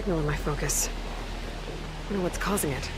signal in my focus. Wonder what's causing it.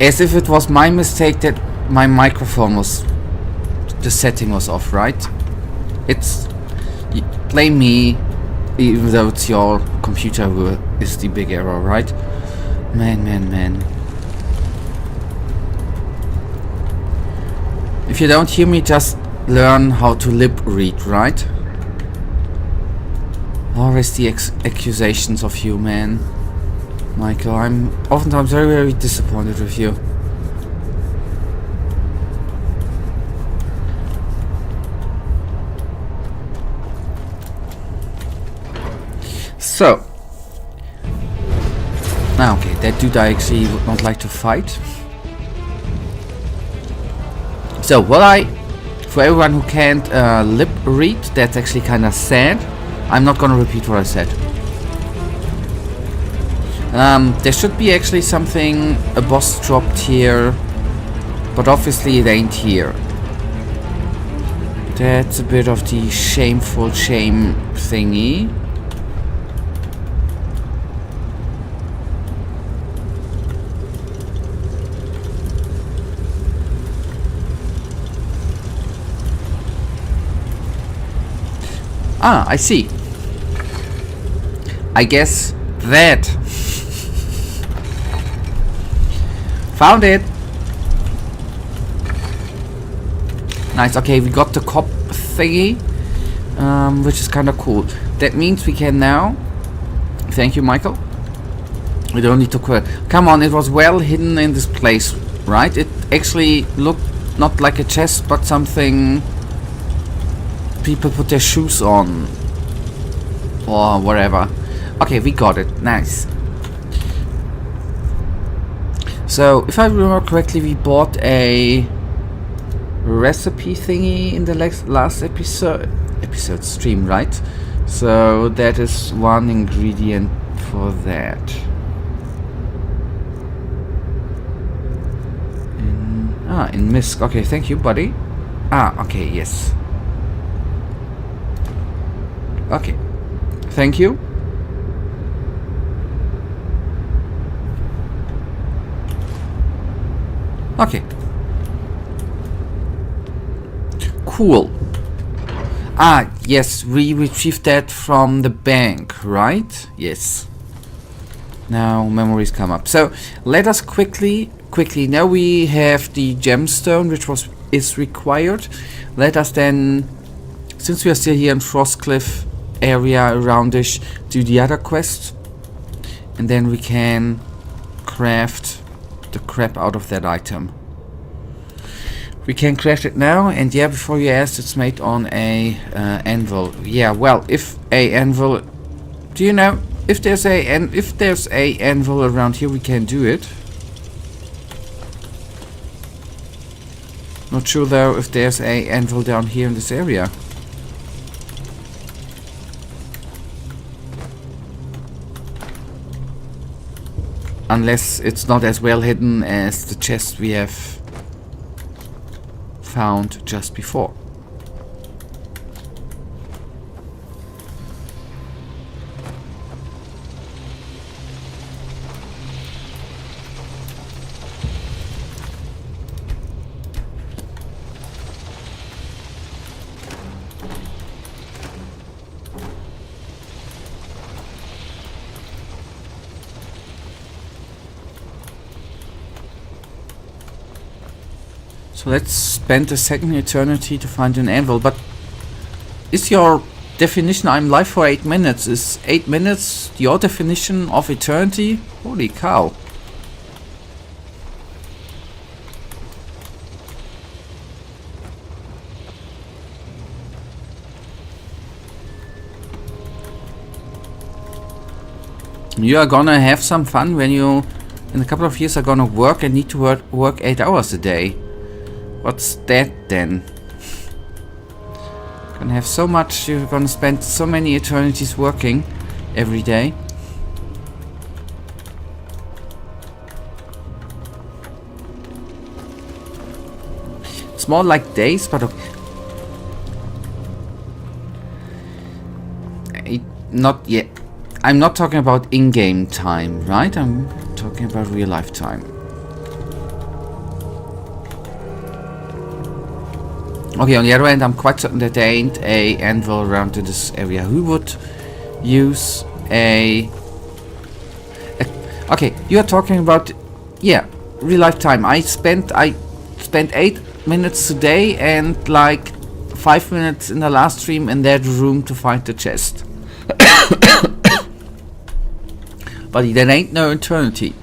As if it was my mistake that my microphone was... the setting was off, right? It's... blame me, even though it's your computer who is the big error, right? Man. If you don't hear me, just learn how to lip read, right? Always the accusations of you, man. Michael, I'm oftentimes very disappointed with you. So. Okay, that dude I actually would not like to fight. So, for everyone who can't lip read, that's actually kind of sad. I'm not gonna repeat what I said. There should be actually something, a boss dropped here, but obviously it ain't here. That's a bit of the shameful shame thingy. Ah, I see. I guess that. Found it. Nice. Okay, we got the cop thingy, which is kind of cool. That means we can now Thank you, Michael. We don't need to... Come on, it was well hidden in this place, right? It actually looked not like a chest, but something people put their shoes on. Or whatever. Okay, we got it. Nice. So, if I remember correctly, we bought a recipe thingy in the last episode stream, right? So, that is one ingredient for that. In Misk. Okay, thank you, buddy. Okay, yes. Okay. Thank you. Okay. Cool. Yes, we retrieved that from the bank, right? Yes. Now memories come up. So let us quickly, now we have the gemstone which is required. Let us then, since we are still here in Frostcliff area aroundish, do the other quest, and then we can craft the crap out of that item. We can craft it now, and yeah, before you asked, it's made on a anvil. Yeah, well, if a anvil, do you know if there's a anvil around here, we can do it. Not sure though if there's a anvil down here in this area. Unless it's not as well hidden as the chest we have found just before. So let's spend a second eternity to find an anvil. But is your definition I'm live for 8 minutes? Is 8 minutes your definition of eternity? Holy cow. You are gonna have some fun when you in a couple of years are gonna work and need to work 8 hours a day. What's that then? Gonna have so much, you're gonna spend so many eternities working every day. It's more like days, but okay. Not yet. I'm not talking about in-game time, right? I'm talking about real-life time. Okay, on the other hand, I'm quite certain that there ain't a anvil around in this area. Who would use a... Okay, you are talking about... Yeah, real-life time. I spent 8 minutes today and like 5 minutes in the last stream in that room to find the chest. But there ain't no eternity.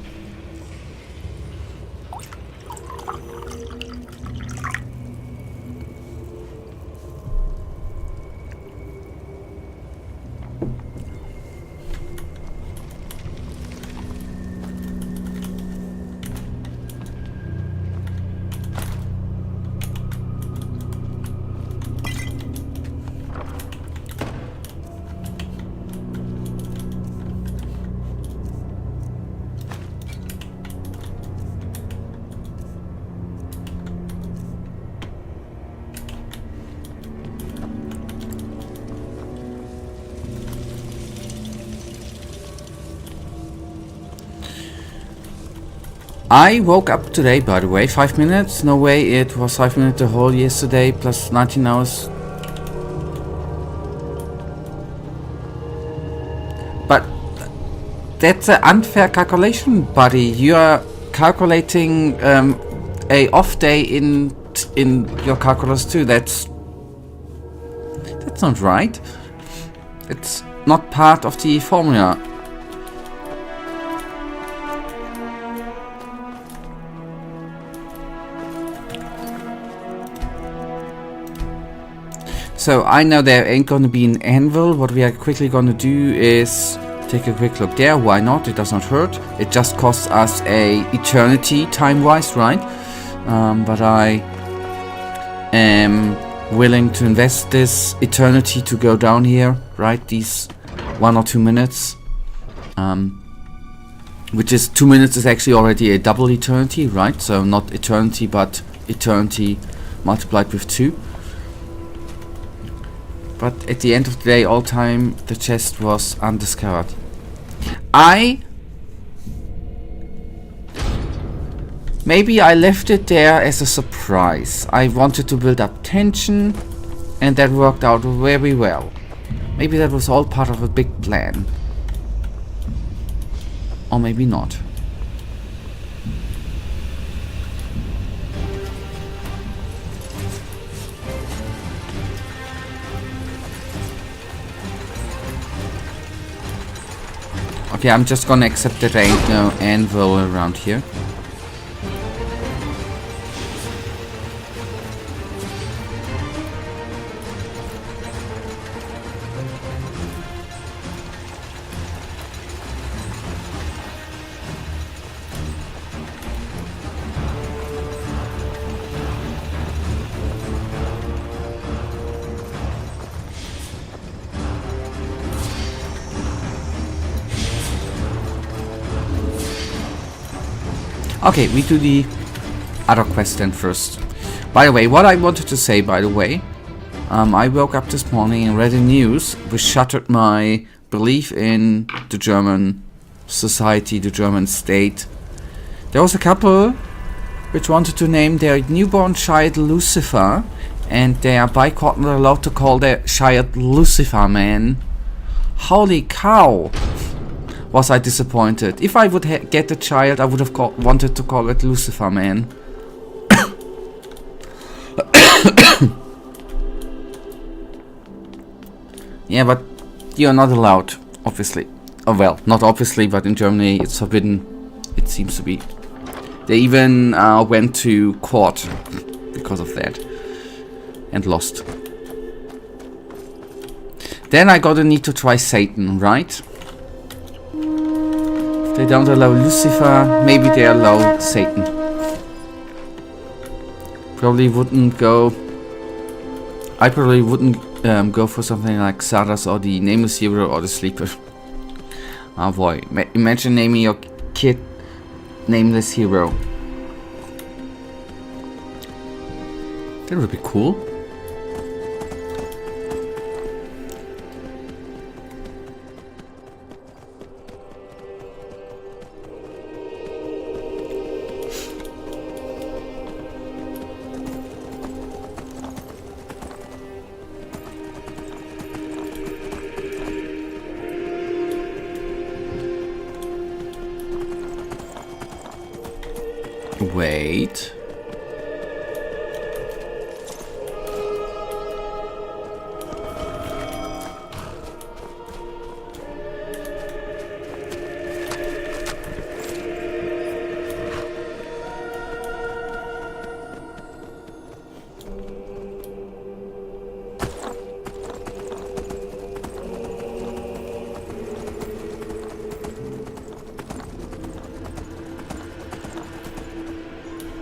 I woke up today, by the way, 5 minutes. No way, it was 5 minutes the whole yesterday, plus 19 hours. But that's an unfair calculation, buddy. You are calculating a off day in your calculus too. That's not right. It's not part of the formula. so I know there ain't gonna be an anvil. What we are quickly gonna do is take a quick look there. Why not? It does not hurt. It just costs us a eternity time-wise, right? But I am willing to invest this eternity to go down here, right? These 1 or 2 minutes. Which is 2 minutes is actually already a double eternity, right? So not eternity, but eternity multiplied with 2. But at the end of the day, all time, the chest was undiscovered. Maybe I left it there as a surprise. I wanted to build up tension, and that worked out very well. Maybe that was all part of a big plan. Or maybe not. Okay, I'm just gonna accept that there ain't no anvil around here. Okay, we do the other quest then first. By the way, what I wanted to say, by the way, I woke up this morning and read the news, which shattered my belief in the German society, the German state. There was a couple which wanted to name their newborn child Lucifer, and they are by court not allowed to call their child Lucifer Man. Holy cow! Was I disappointed. If I would get a child, I would have wanted to call it Lucifer Man. Yeah, but you're not allowed, obviously. Oh, well, not obviously, but in Germany it's forbidden. It seems to be. They even went to court because of that. And lost. Then I got a need to try Satan, right? They don't allow Lucifer, maybe they allow Satan. Probably wouldn't go... I probably wouldn't go for something like Saras or the Nameless Hero or the Sleeper. Oh boy, imagine naming your kid Nameless Hero. That would be cool. Wait.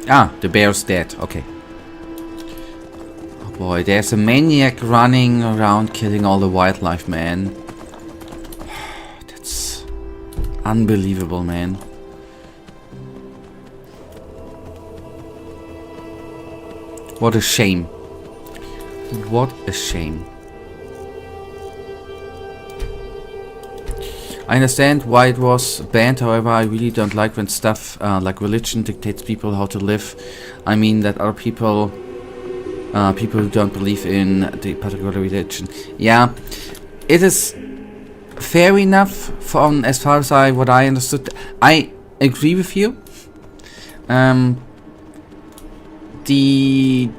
Ah, the bear's dead. Okay. Oh boy, there's a maniac running around killing all the wildlife, man. That's unbelievable, man. What a shame. What a shame. I understand why it was banned, however, I really don't like when stuff like religion dictates people how to live. I mean that other people, people who don't believe in the particular religion. Yeah, it is fair enough from as far as what I understood. I agree with you. The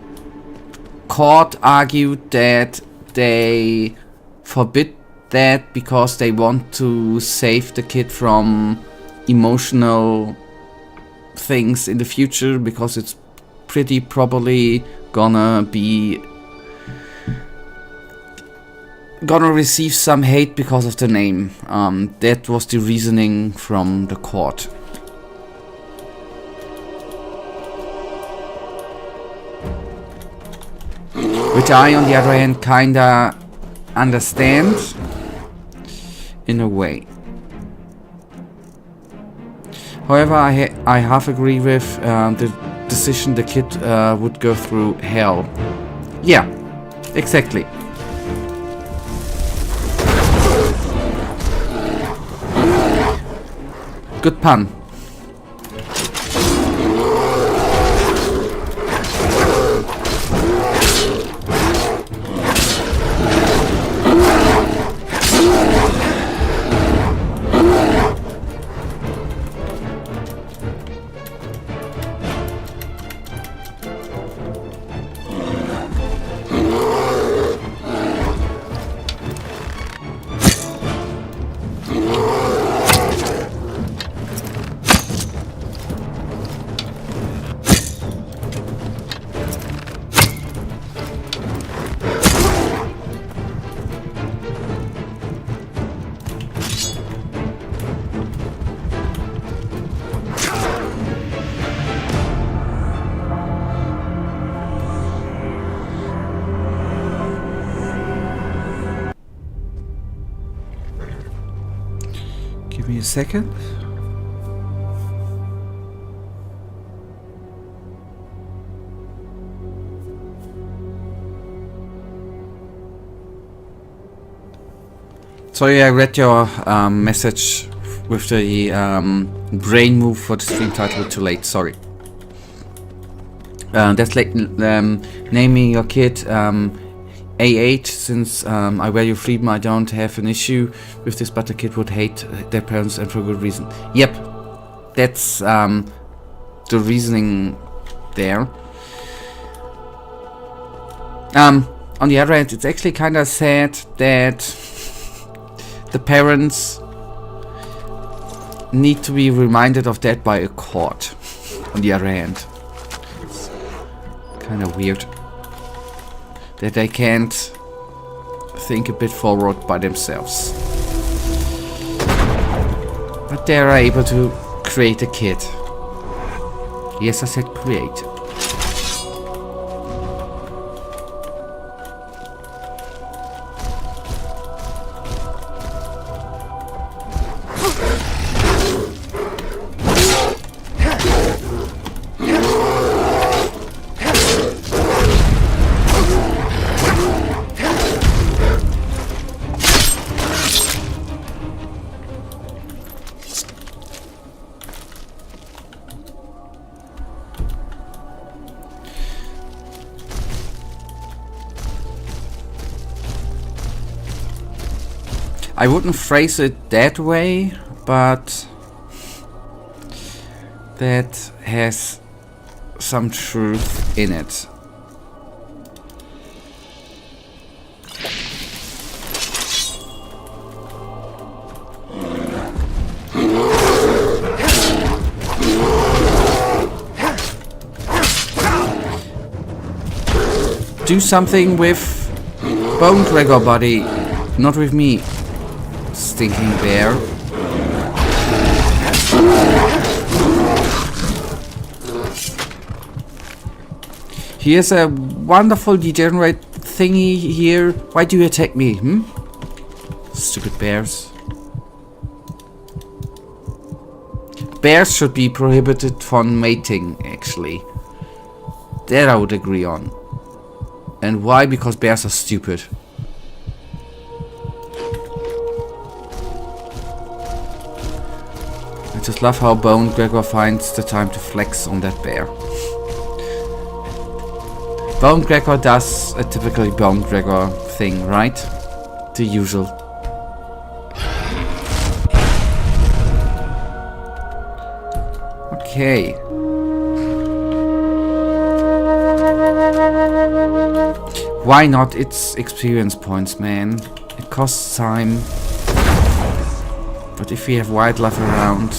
court argued that they forbid that because they want to save the kid from emotional things in the future, because it's pretty probably gonna be gonna receive some hate because of the name. That was the reasoning from the court. Which I, on the other hand, kinda understand in a way. However, I half agree with the decision the kid would go through hell. Yeah, exactly. Good pun. Give me a second. Sorry, I read your message with the brain move for the stream title too late. Sorry. That's like naming your kid A8. Since I value freedom, I don't have an issue with this, but the kid would hate their parents, and for good reason. Yep, that's the reasoning there. On the other hand, it's actually kind of sad that the parents need to be reminded of that by a court. On the other hand, it's kind of weird that they can't think a bit forward by themselves. But they are able to create a kid. Yes, I said create. I wouldn't phrase it that way, but that has some truth in it. Do something with Bone Gregor, buddy, not with me. Stinking bear. Here's a wonderful degenerate thingy here. Why do you attack me, Stupid bears. Bears should be prohibited from mating, actually. That I would agree on. And why? Because bears are stupid. I just love how Bone Gregor finds the time to flex on that bear. Bone Gregor does a typically Bone Gregor thing, right? The usual. Okay. Why not? It's experience points, man. It costs time. But if we have wildlife around...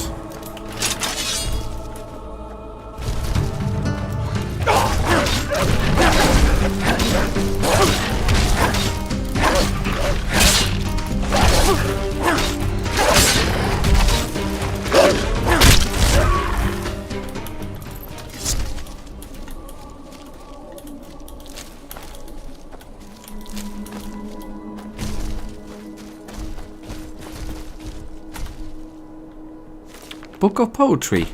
Book of Poetry.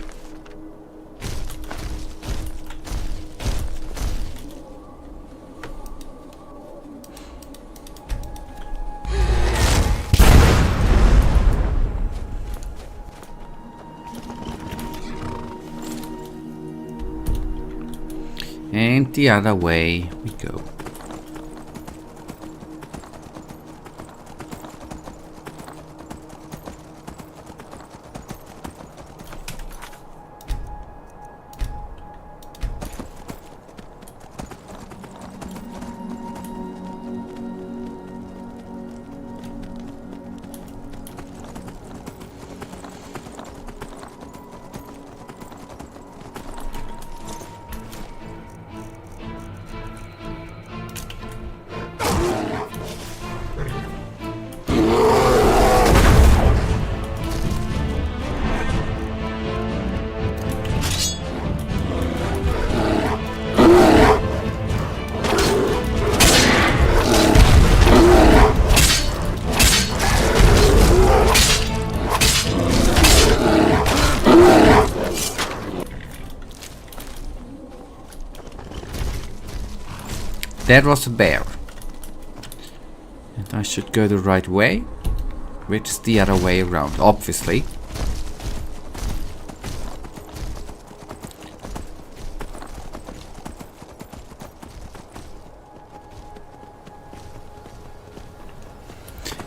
And the other way we go. That was a bear. And I should go the right way, which is the other way around, obviously.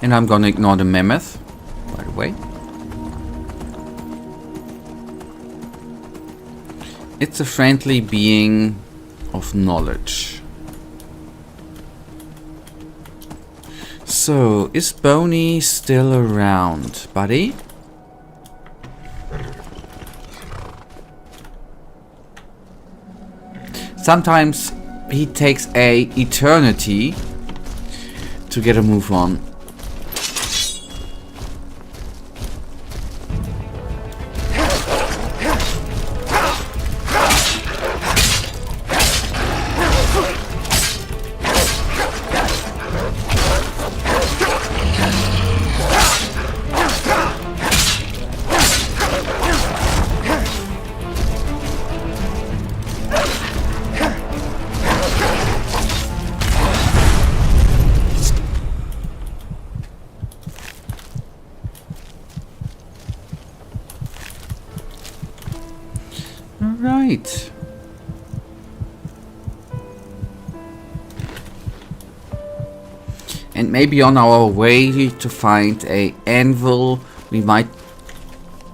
And I'm gonna ignore the mammoth, by the way. It's a friendly being of knowledge. So, is Boney still around, buddy? Sometimes he takes a eternity to get a move on. Right. And maybe on our way to find a anvil, we might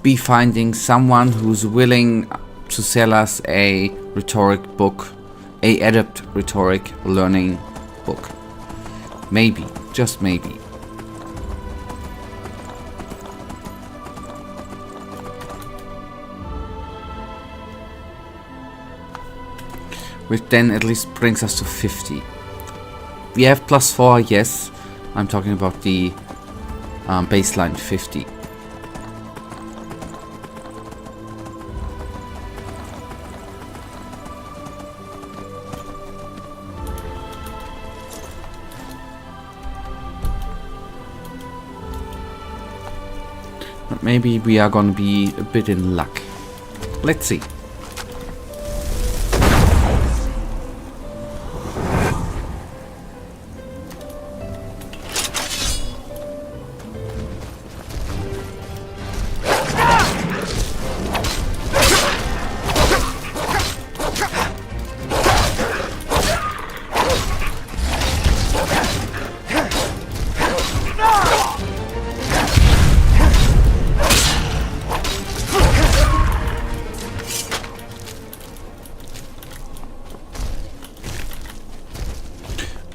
be finding someone who's willing to sell us a rhetoric book, a adept rhetoric learning book. Maybe, just maybe. Which then at least brings us to 50. We have +4, yes. I'm talking about the baseline 50. But maybe we are gonna be a bit in luck. Let's see.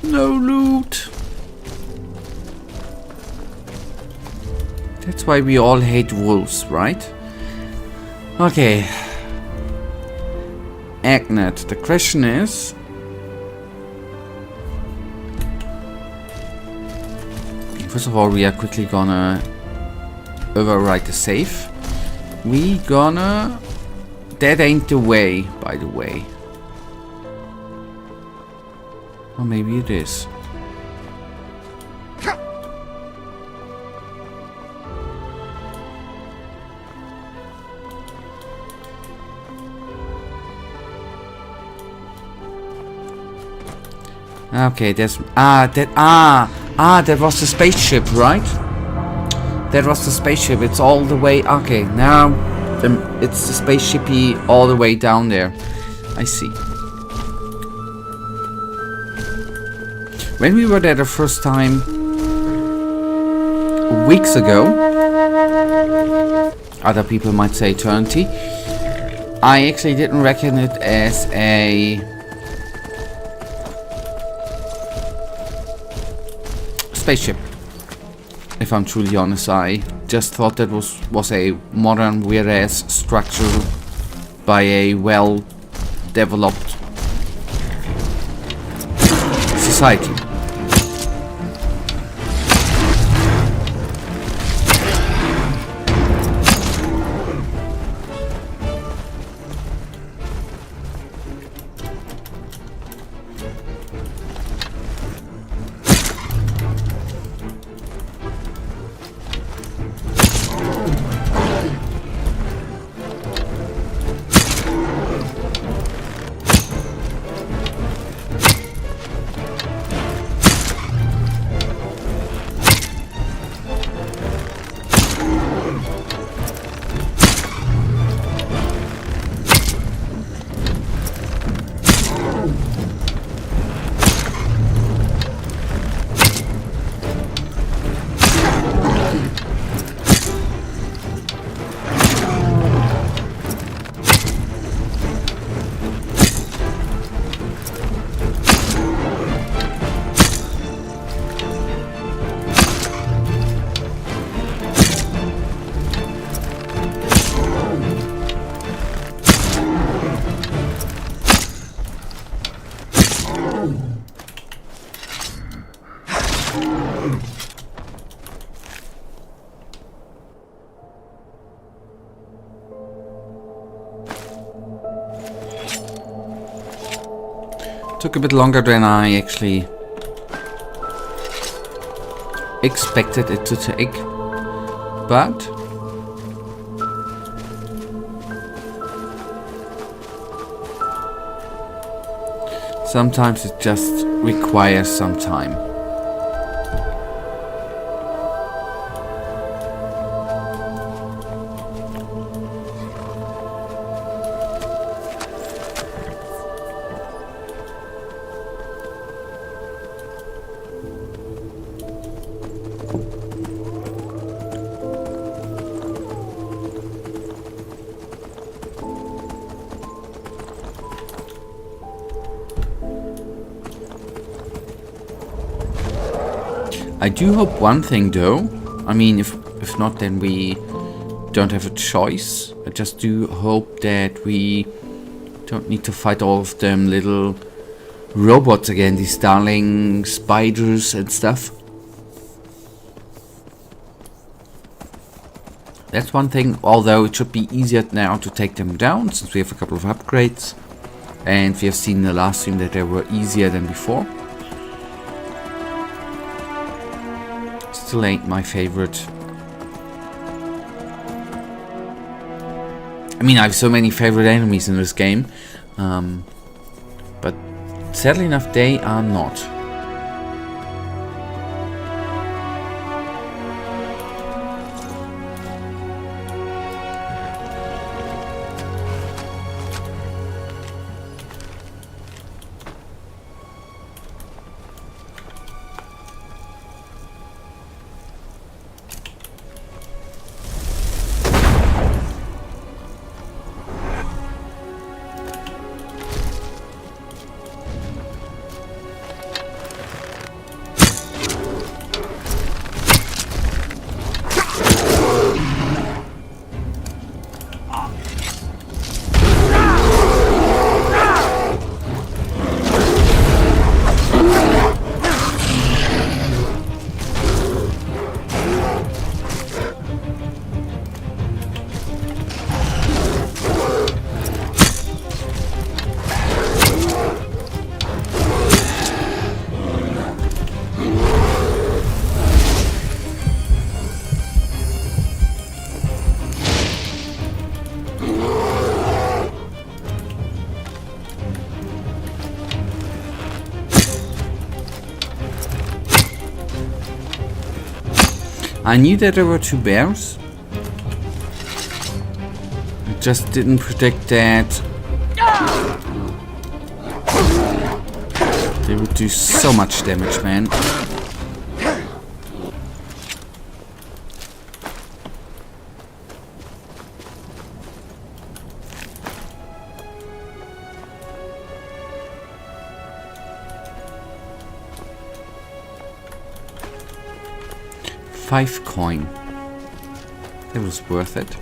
No loot. That's why we all hate wolves, right? Okay. Agnet. The question is... First of all, we are quickly gonna overwrite the save. We gonna... That ain't the way, by the way. Or maybe it is. Okay, there's that was the spaceship, right? That was the spaceship. It's all the way. Okay, now it's the spaceshipy all the way down there. I see. When we were there the first time, weeks ago, other people might say eternity, I actually didn't reckon it as a spaceship. If I'm truly honest, I just thought that was a modern weird-ass structure by a well-developed society. Took a bit longer than I actually expected it to take, but sometimes it just requires some time. I do hope one thing though, I mean if not then we don't have a choice. I just do hope that we don't need to fight all of them little robots again, these darling spiders and stuff. That's one thing, although it should be easier now to take them down since we have a couple of upgrades. And we have seen in the last stream that they were easier than before. Still ain't my favorite. I mean, I have so many favorite enemies in this game, but sadly enough, they are not. I knew that there were 2 bears. I just didn't predict that they would do so much damage, man. $5 coin. It was worth it.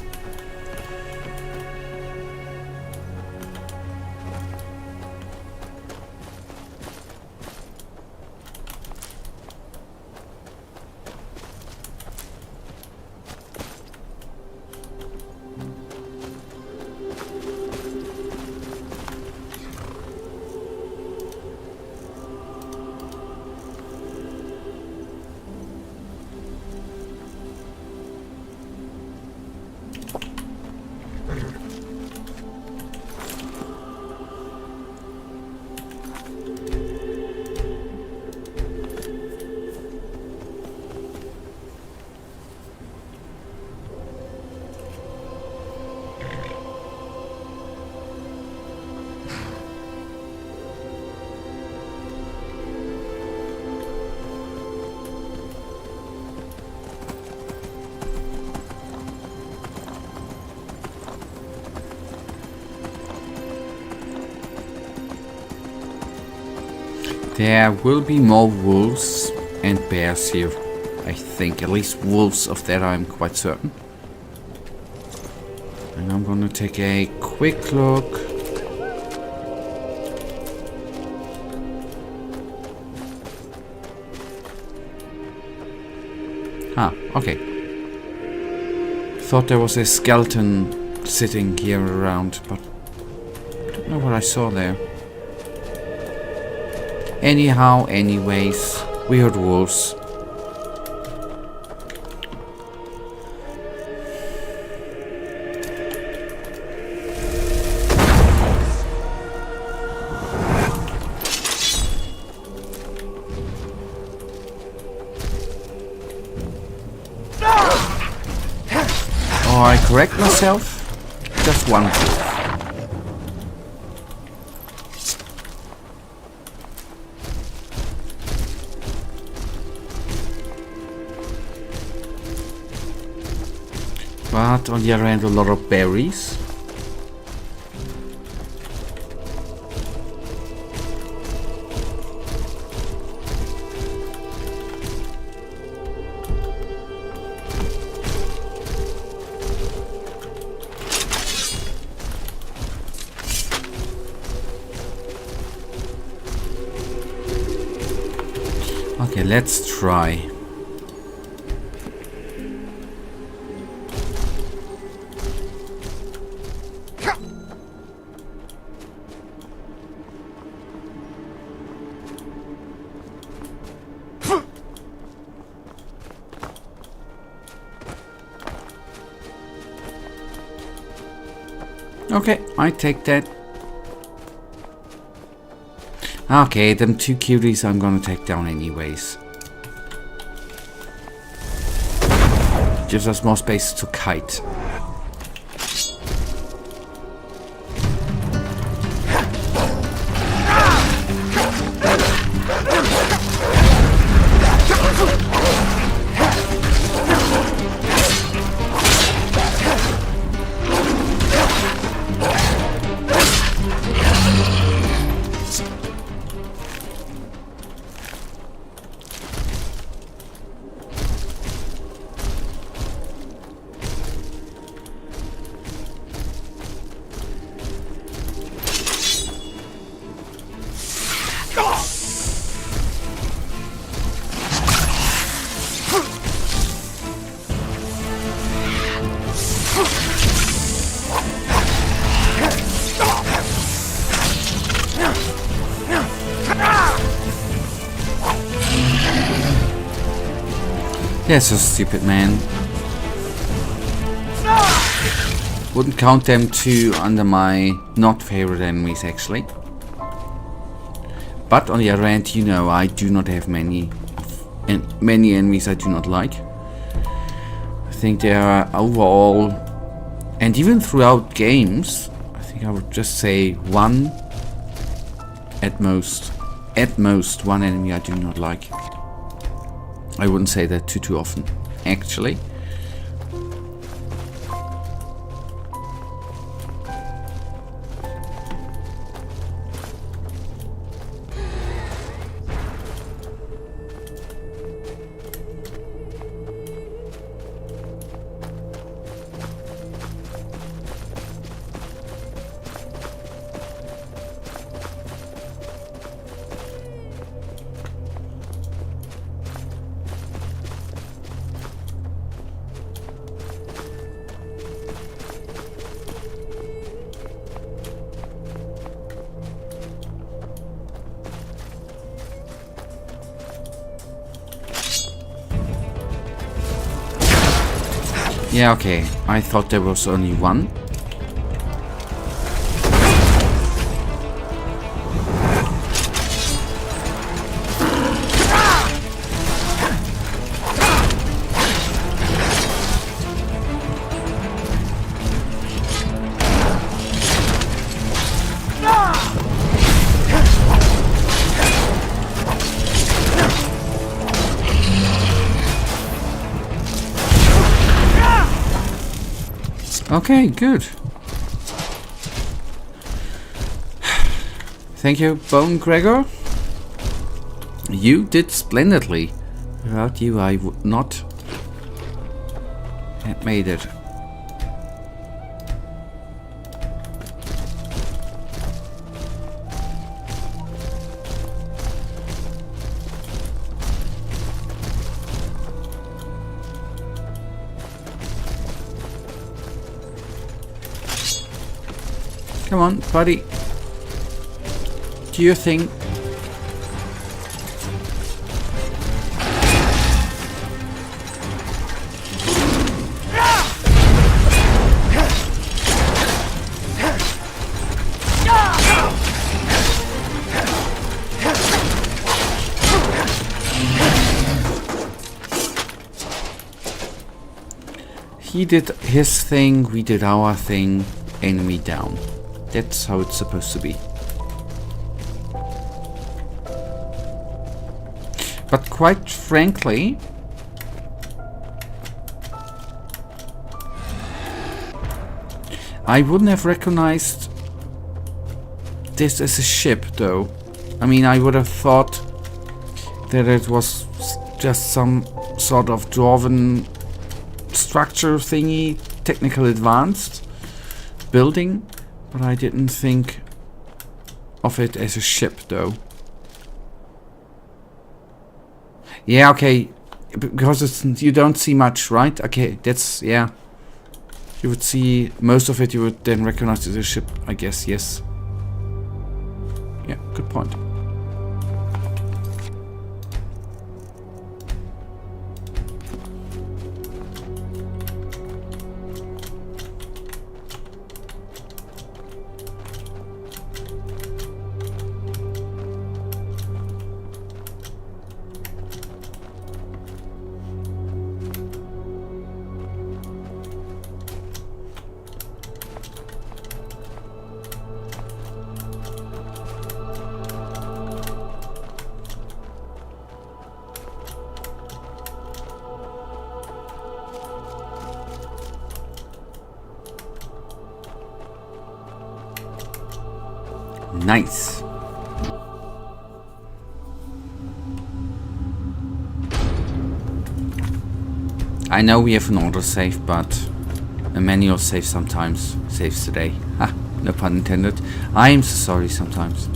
There will be more wolves and bears here, I think. At least wolves, of that I'm quite certain. And I'm gonna take a quick look. Ah, okay. Thought there was a skeleton sitting here around, but I don't know what I saw there. Anyhow, anyways, we heard wolves. Oh, I correct myself. Just one wolf. But on the other hand, a lot of berries. Okay, let's try. Okay, I take that. Okay, them 2 cuties I'm gonna take down anyways. Gives us more space to kite. They're so stupid, man. Wouldn't count them 2 under my not favorite enemies, actually. But on the other hand, you know, I do not have many enemies I do not like. think they are overall, and even throughout games, I think I would just say one, at most one enemy I do not like. I wouldn't say that too often, actually. Yeah, okay. I thought there was only one. Okay, good. Thank you, Bone Gregor. You did splendidly. Without you, I would not have made it. Come on, buddy. Do your thing. He did his thing, we did our thing, enemy down. That's how it's supposed to be. But quite frankly, I wouldn't have recognized this as a ship though. I mean, I would have thought that it was just some sort of dwarven structure thingy, technical advanced building. But I didn't think of it as a ship, though. Yeah, okay, because it's, you don't see much, right? Okay, that's, yeah. You would see most of it, you would then recognize as a ship, I guess, yes. Yeah, good point. Nice. I know we have an auto save, but a manual save sometimes saves the day. Ha, no pun intended. I am so sorry sometimes.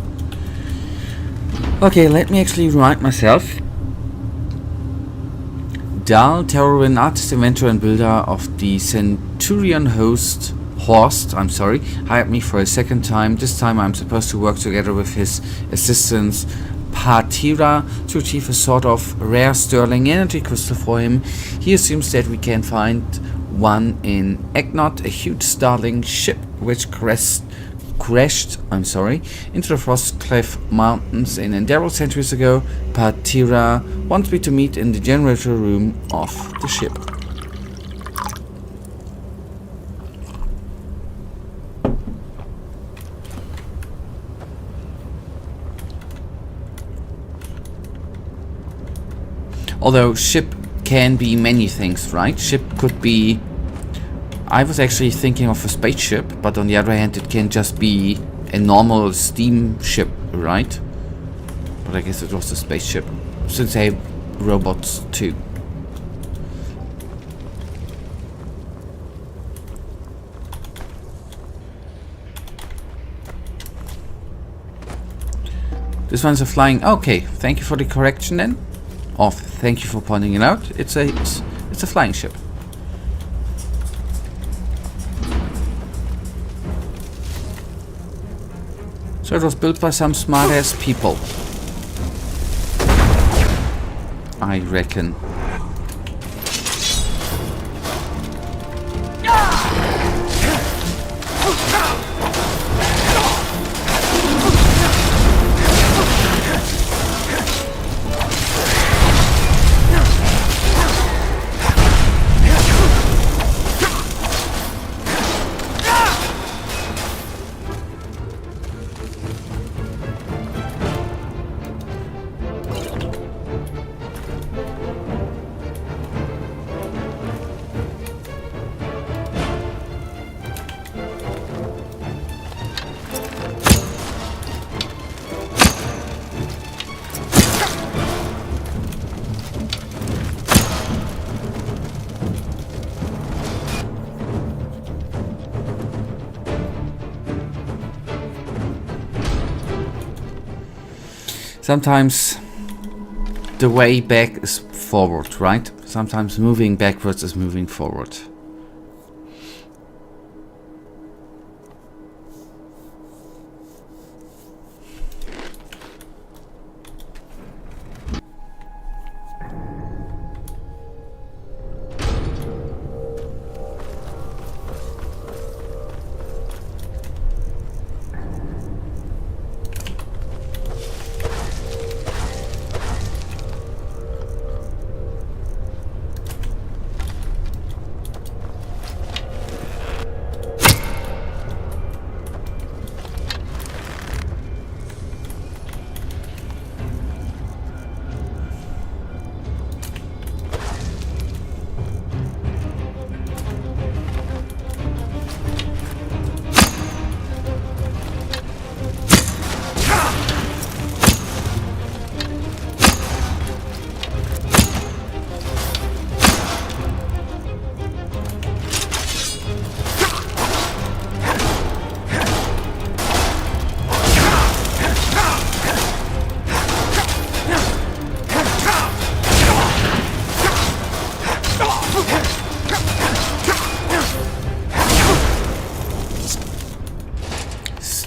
Okay, let me actually write myself. Dahl, Terrorin, artist, inventor and builder of the Centurion Horst, hired me for a second time. This time I'm supposed to work together with his assistants Partira to achieve a sort of rare sterling energy crystal for him. He assumes that we can find one in Egnot, a huge starling ship which crashed into the Frostcliff Mountains in Enderal centuries ago. Partira wants me to meet in the generator room of the ship. Although ship can be many things, right? Ship could be... I was actually thinking of a spaceship, but on the other hand it can just be a normal steamship, right? But I guess it was a spaceship, since they have robots too. This one's a flying... Okay, thank you for the correction then. Or thank you for pointing it out. It's a flying ship. So it was built by some smart-ass people, I reckon. Sometimes the way back is forward, right? Sometimes moving backwards is moving forward.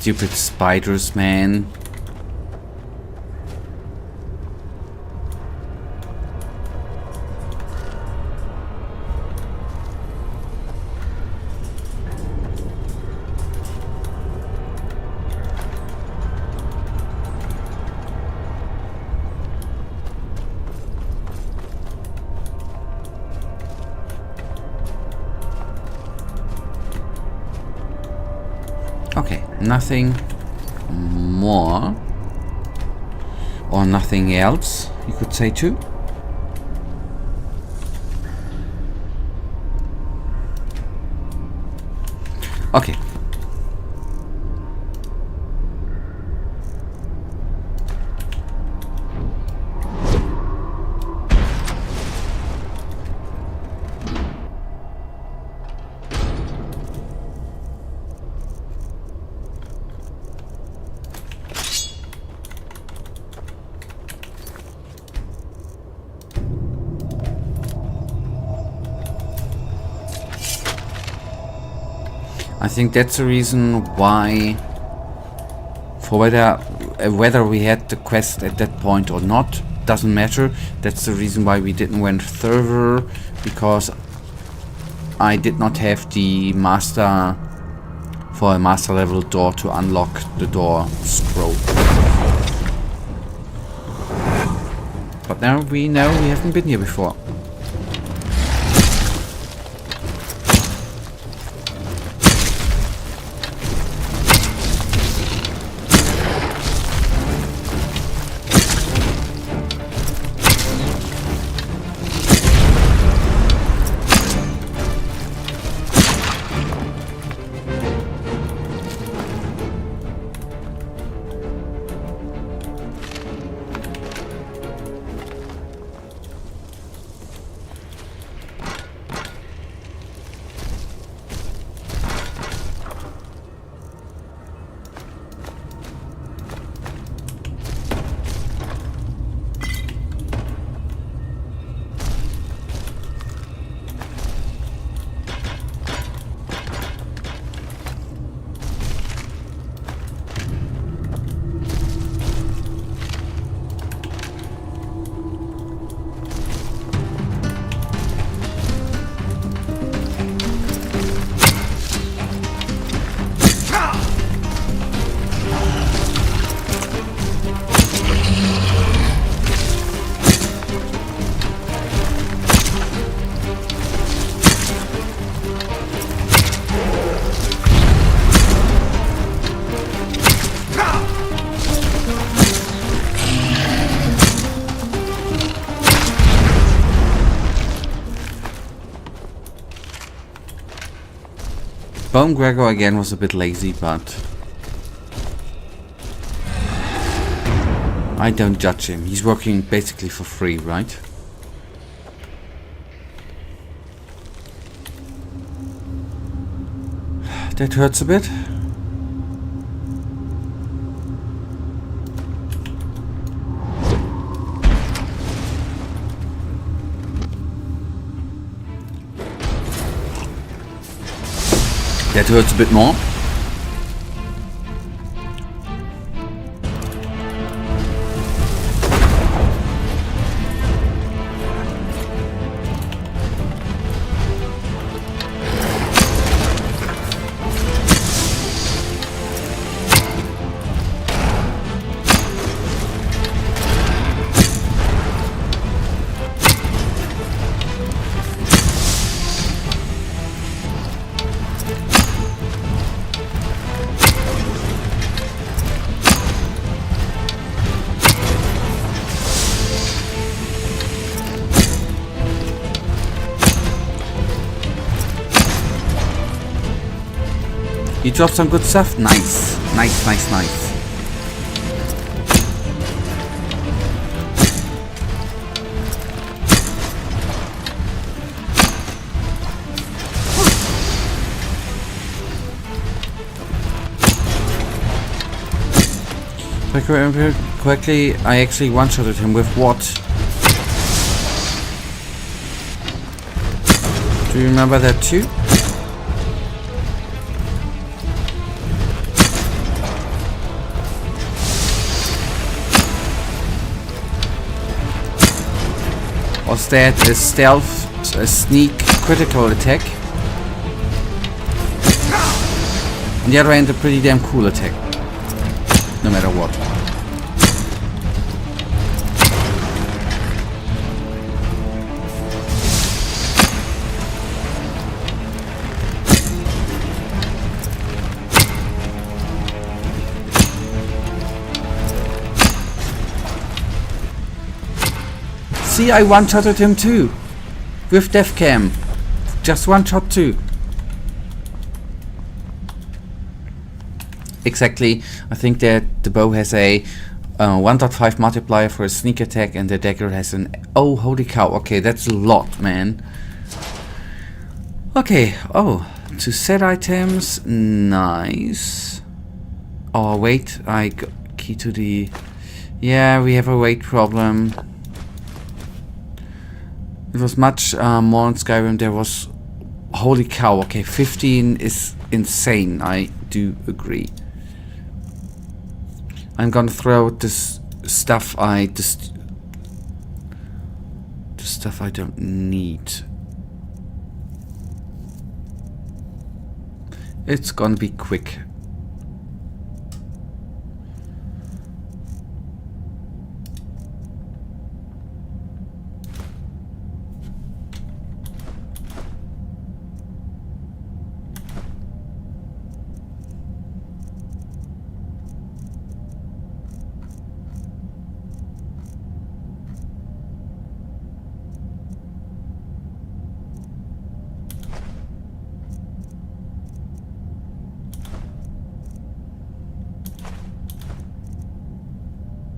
Stupid spiders, man. Okay, nothing more, or nothing else, you could say too. Okay. I think that's the reason why, for whether we had the quest at that point or not, doesn't matter. That's the reason why we didn't went further, because I did not have the master, for a master level door, to unlock the door scroll. But now we know we haven't been here before. Bone Gregor again was a bit lazy, but I don't judge him. He's working basically for free, right? That hurts a bit. That hurts a bit more. You dropped some good stuff. Nice. Nice, nice, nice. If I remember correctly, I actually one-shotted him with what? Do you remember that too? Was that a stealth, a sneak critical attack? On the other hand, a pretty damn cool attack. No matter what. See, I one-shotted him too. With death cam. Just one shot too. Exactly. I think that the bow has a 1.5 multiplier for a sneak attack and the dagger has an... Oh, holy cow. Okay, that's a lot, man. Okay. Oh, to set items. Nice. Oh, wait. I got key to the... Yeah, we have a weight problem. It was much more in Skyrim. There was... Holy cow, okay, 15 is insane, I do agree. I'm gonna throw this stuff the stuff I don't need. It's gonna be quick.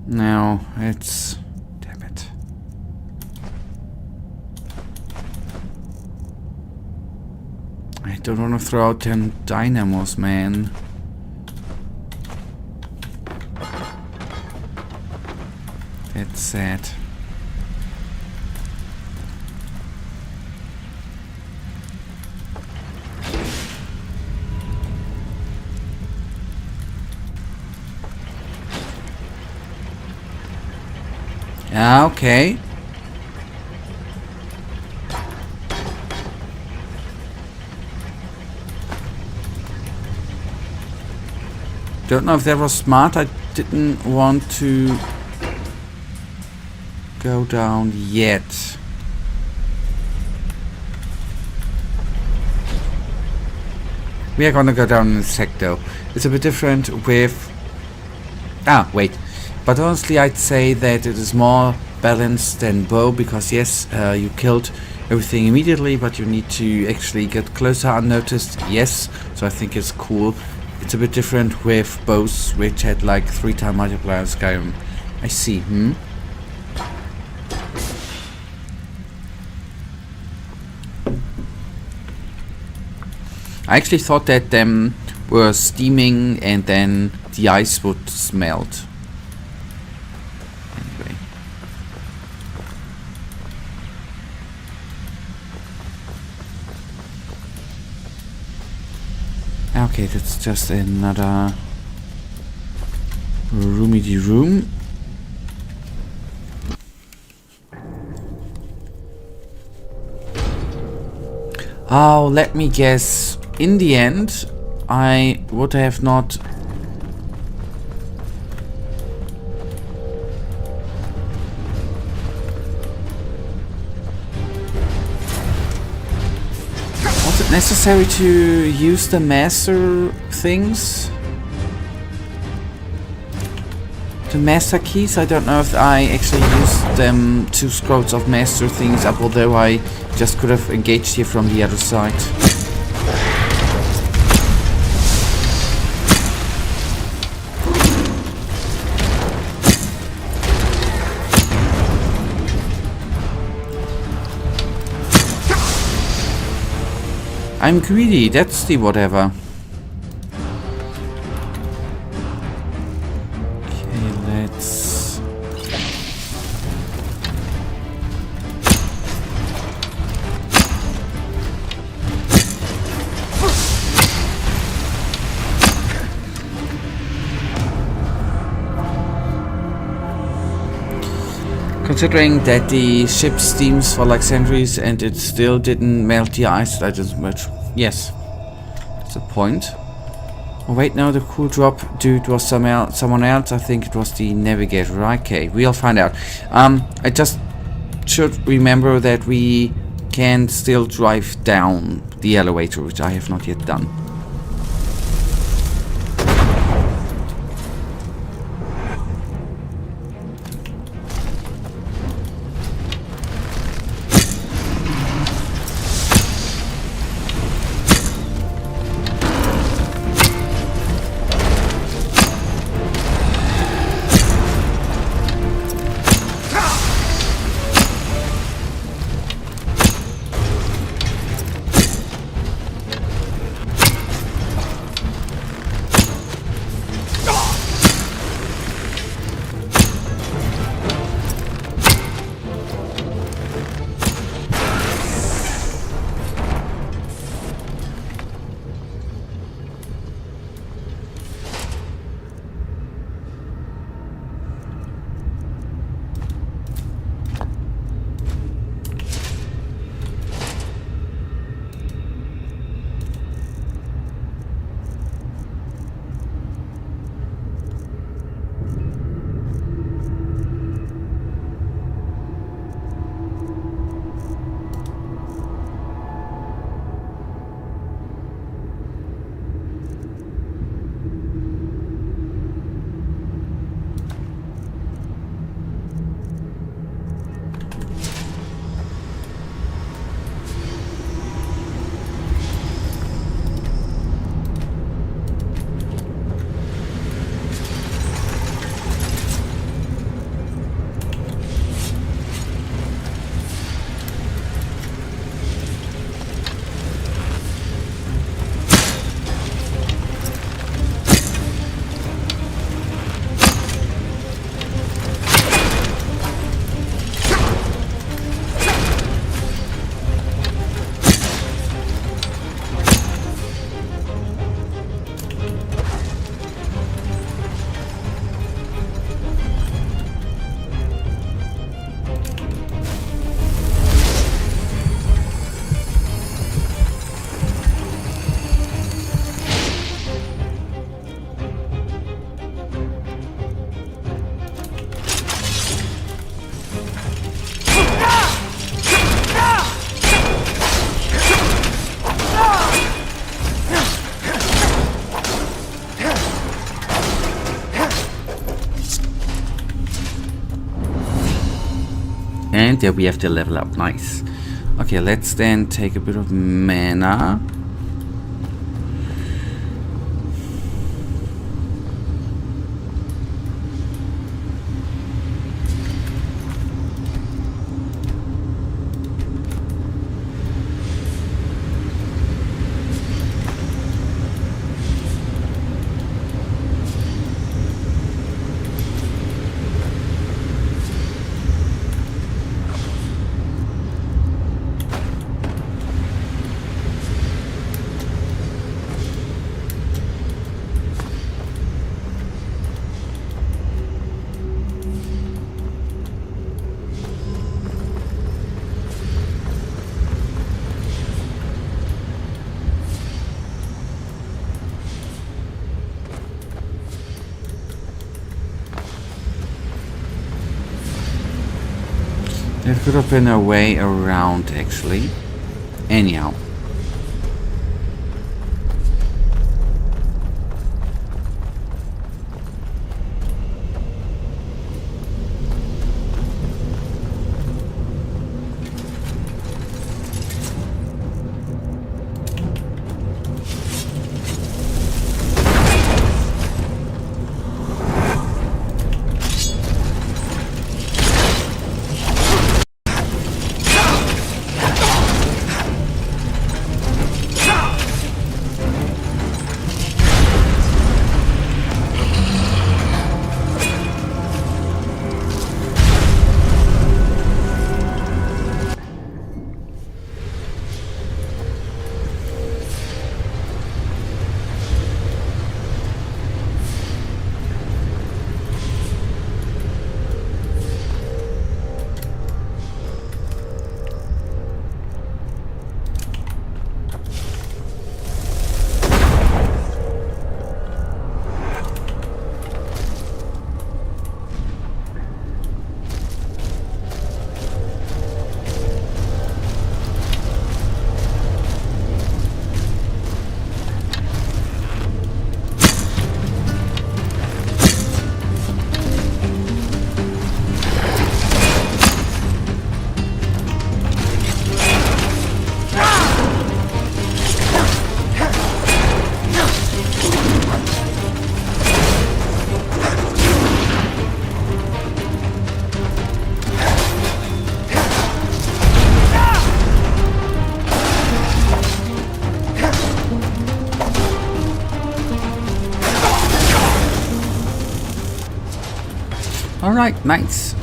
No, it's... Damn it. I don't want to throw out 10 dynamos, man. That's sad. Yeah, okay. Don't know if that was smart. I didn't want to go down yet. We are gonna go down in a sec though. It's a bit different with... Ah, wait. But honestly, I'd say that it is more balanced than bow, because yes, you killed everything immediately, but you need to actually get closer unnoticed. Yes, so I think it's cool. It's a bit different with bows, which had like 3-time multiplier in Skyrim. I see. I actually thought that them were steaming and then the ice would melt. Anyway. Okay, that's just another roomy room. Oh, let me guess. In the end, I would have not... Was it necessary to use the master things? The master keys? I don't know if I actually used them 2 scrolls of master things up, although I just could have engaged here from the other side. I'm greedy, that's the whatever. Okay, let's... Considering that the ship steams for like centuries and it still didn't melt the ice that is much. Yes, that's a point. Oh wait, no, the cool drop dude was someone else. I think it was the navigator. Okay, we'll find out. I just should remember that we can still drive down the elevator, which I have not yet done. And there we have to level up. Nice. Okay, let's then take a bit of mana. There could have been a way around, actually. Anyhow. Alright, nice.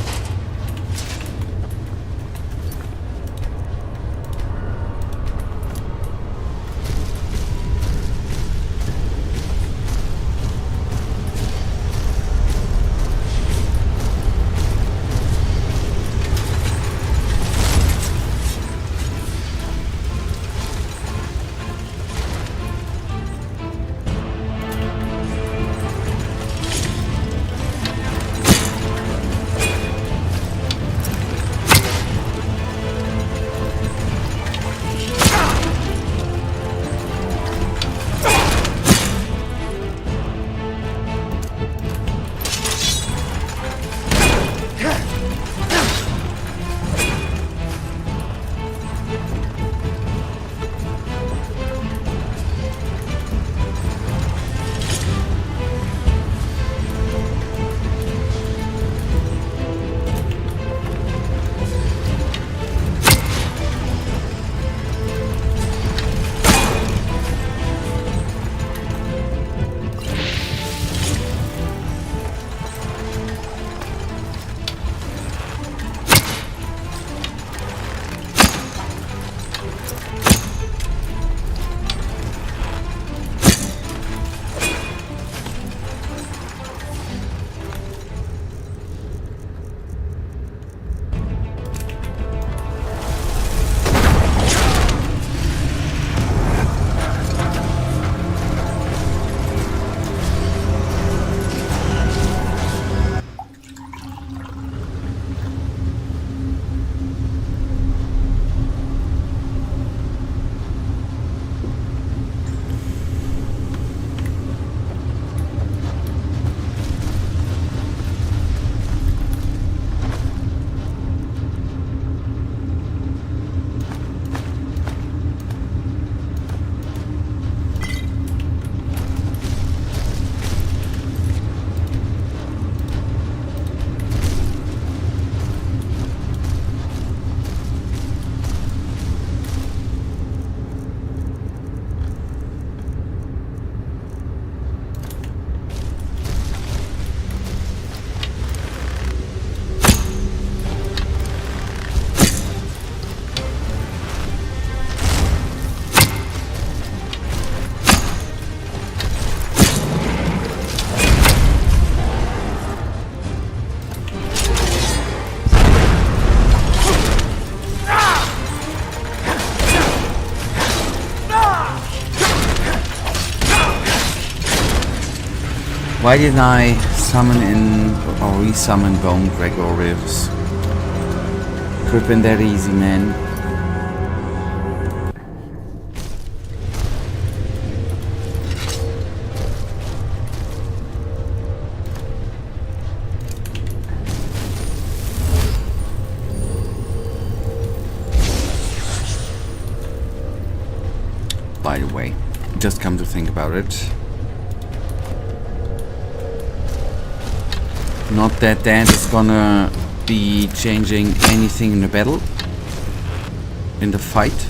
Why did I summon in or resummon Bone Gregorius? Could've been that easy, man. By the way, just come to think about it. Not that is gonna be changing anything in the battle, in the fight.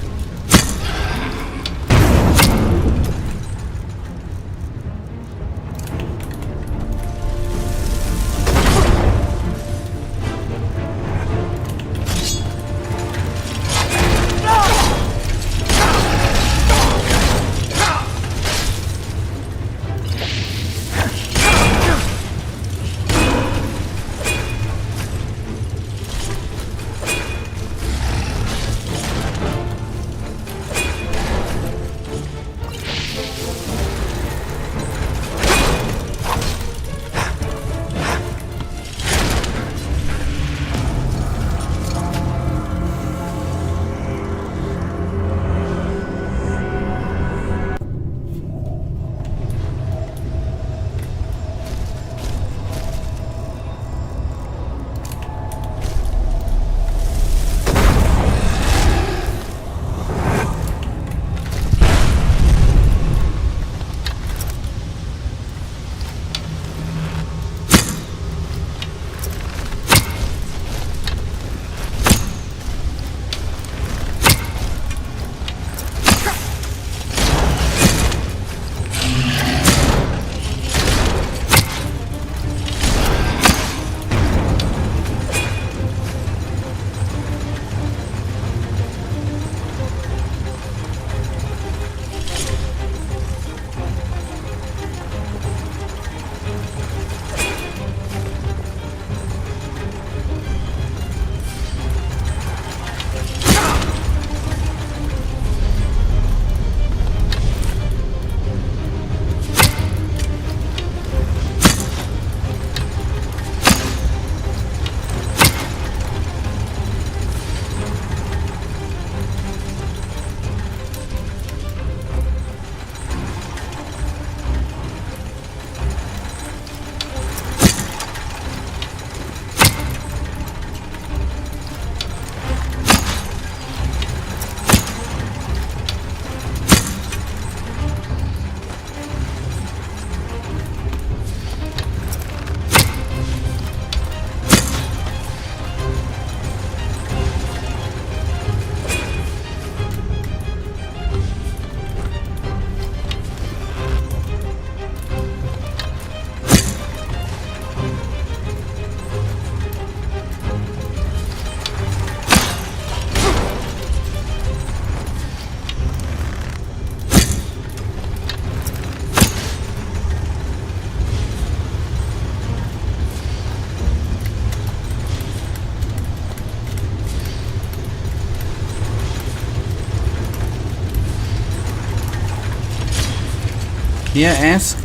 Here, ask.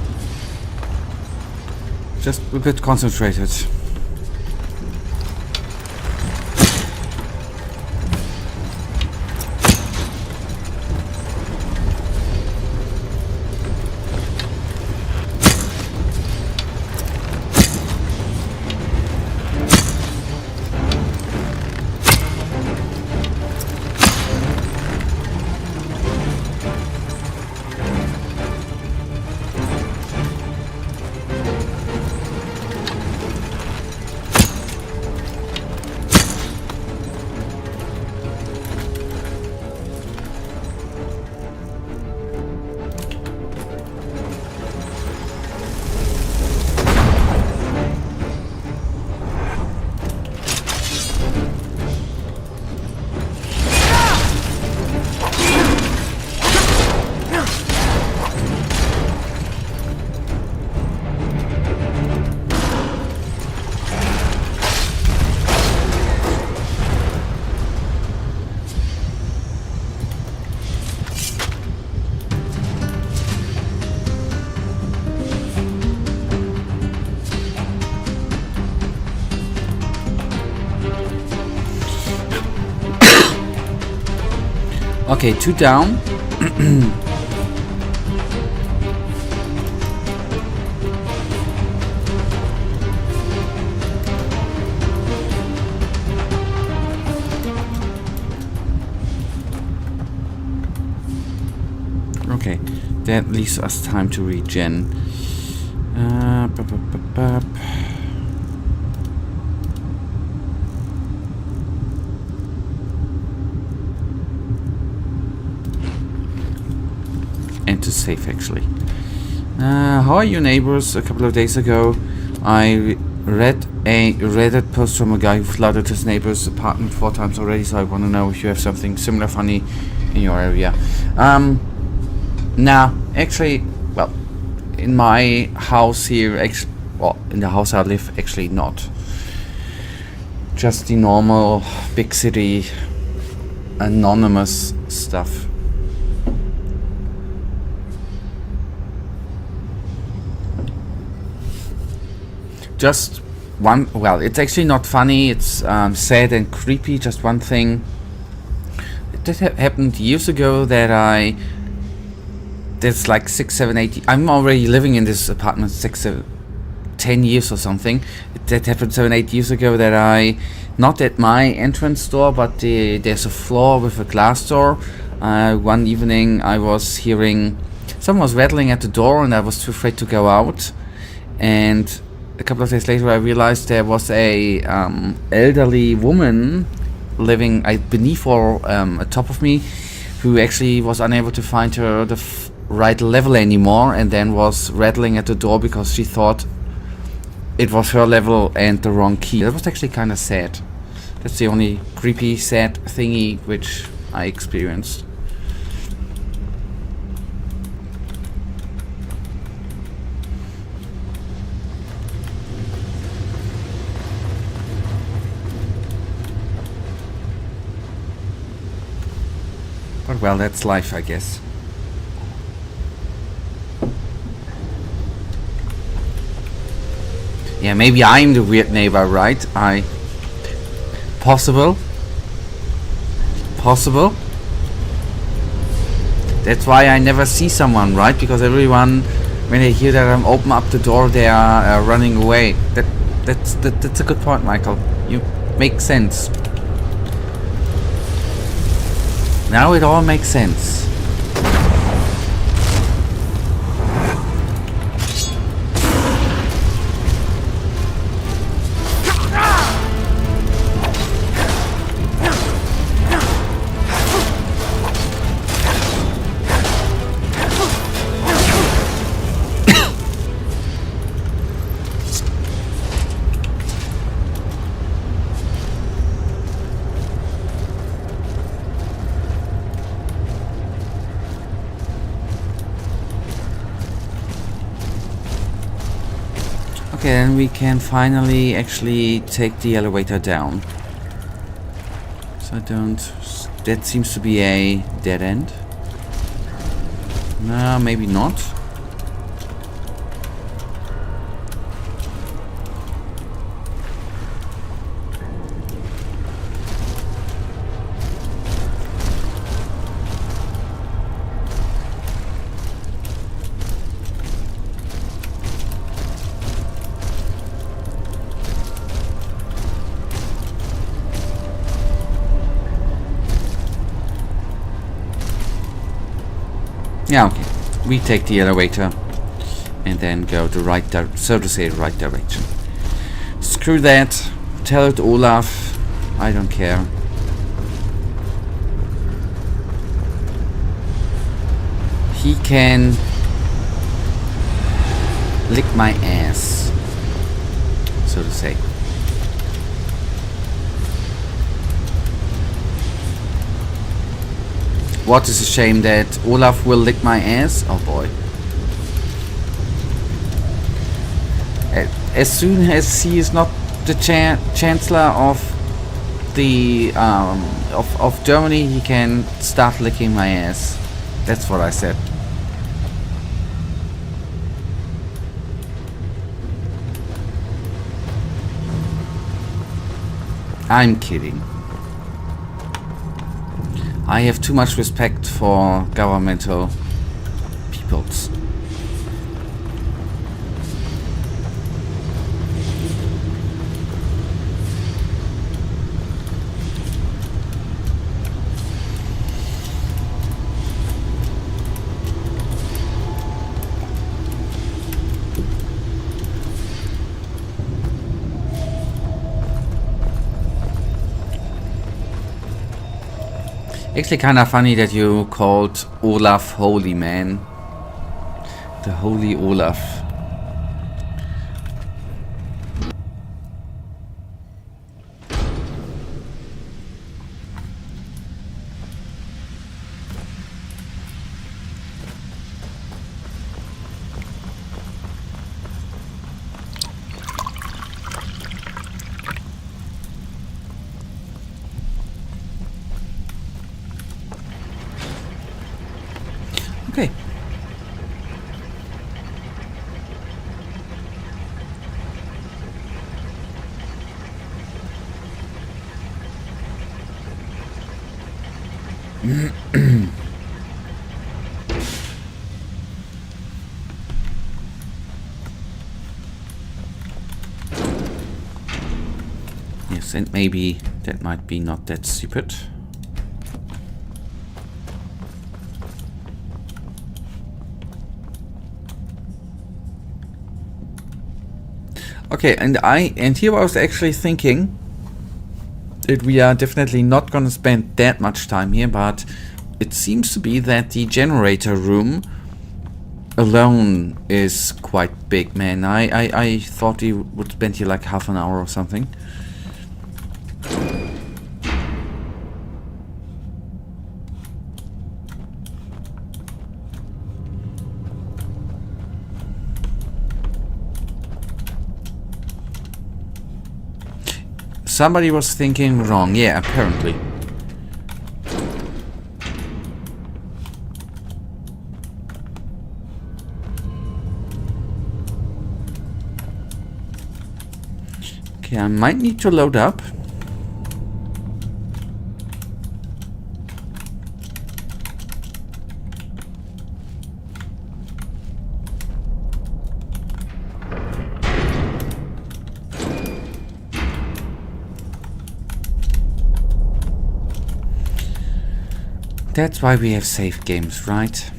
Just a bit concentrated. Okay, 2 down. Okay, that leaves us time to regen. And to save, actually. How are you, neighbors? A couple of days ago, I read a Reddit post from a guy who flooded his neighbor's apartment 4 times already, so I want to know if you have something similar funny in your area. Nah, actually, well, in my house here, well, in the house I live, actually not. Just the normal big city anonymous stuff. Just one, well, it's actually not funny, it's sad and creepy. Just one thing. That happened years ago that that's like 6, 7, 8. I'm already living in this apartment 6, 7, 10 years or something. That happened 7, 8 years ago that not at my entrance door, but there's a floor with a glass door. One evening I was hearing someone was rattling at the door and I was too afraid to go out. And a couple of days later I realized there was a elderly woman living beneath or atop of me, who actually was unable to find the right level anymore, and then was rattling at the door because she thought it was her level and the wrong key. That was actually kind of sad. That's the only creepy, sad thingy which I experienced. But well, that's life, I guess. Yeah, maybe I'm the weird neighbor, right? Possible. That's why I never see someone, right? Because everyone, when they hear that I'm open up the door, they are running away. That's a good point, Michael. You make sense. Now it all makes sense. Okay, then we can finally actually take the elevator down. So that seems to be a dead end. No, maybe not. Yeah, okay. We take the elevator and then go the right direction. Screw that. Tell it Olaf. I don't care. He can lick my ass, so to say. What is a shame that Olaf will lick my ass? Oh boy. As soon as he is not the chancellor of the of Germany, he can start licking my ass. That's what I said. I'm kidding. I have too much respect for governmental peoples. Actually kind of funny that you called Olaf Holy Man. The Holy Olaf. Okay. Yes, and maybe that might be not that stupid. Okay, and here I was actually thinking that we are definitely not gonna spend that much time here, but it seems to be that the generator room alone is quite big, man. I thought we would spend here like half an hour or something. Somebody was thinking wrong. Yeah, apparently. Okay, I might need to load up. That's why we have saved games, right?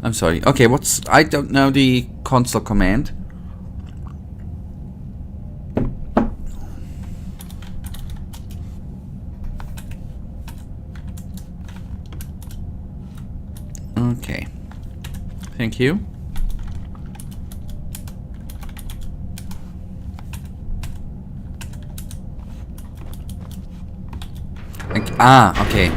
I'm sorry. Okay, I don't know the console command. Okay. Thank you. Okay.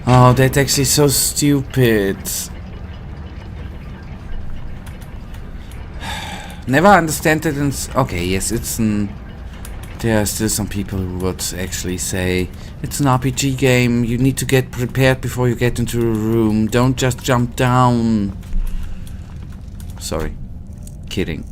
Oh, that's actually so stupid. Never understand it in... Okay, yes, it's an... There are still some people who would actually say, it's an RPG game, you need to get prepared before you get into a room, don't just jump down. Sorry. Kidding.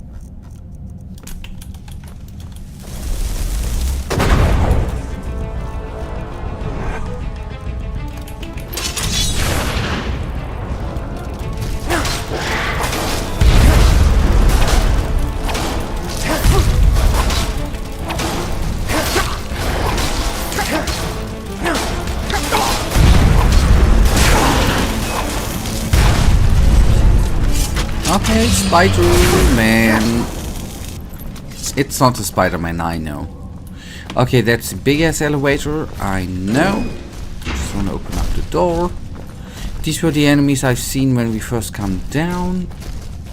Okay, Spider-Man. It's not a Spider-Man, I know. Okay, that's a big-ass elevator, I know. Just want to open up the door. These were the enemies I've seen when we first come down.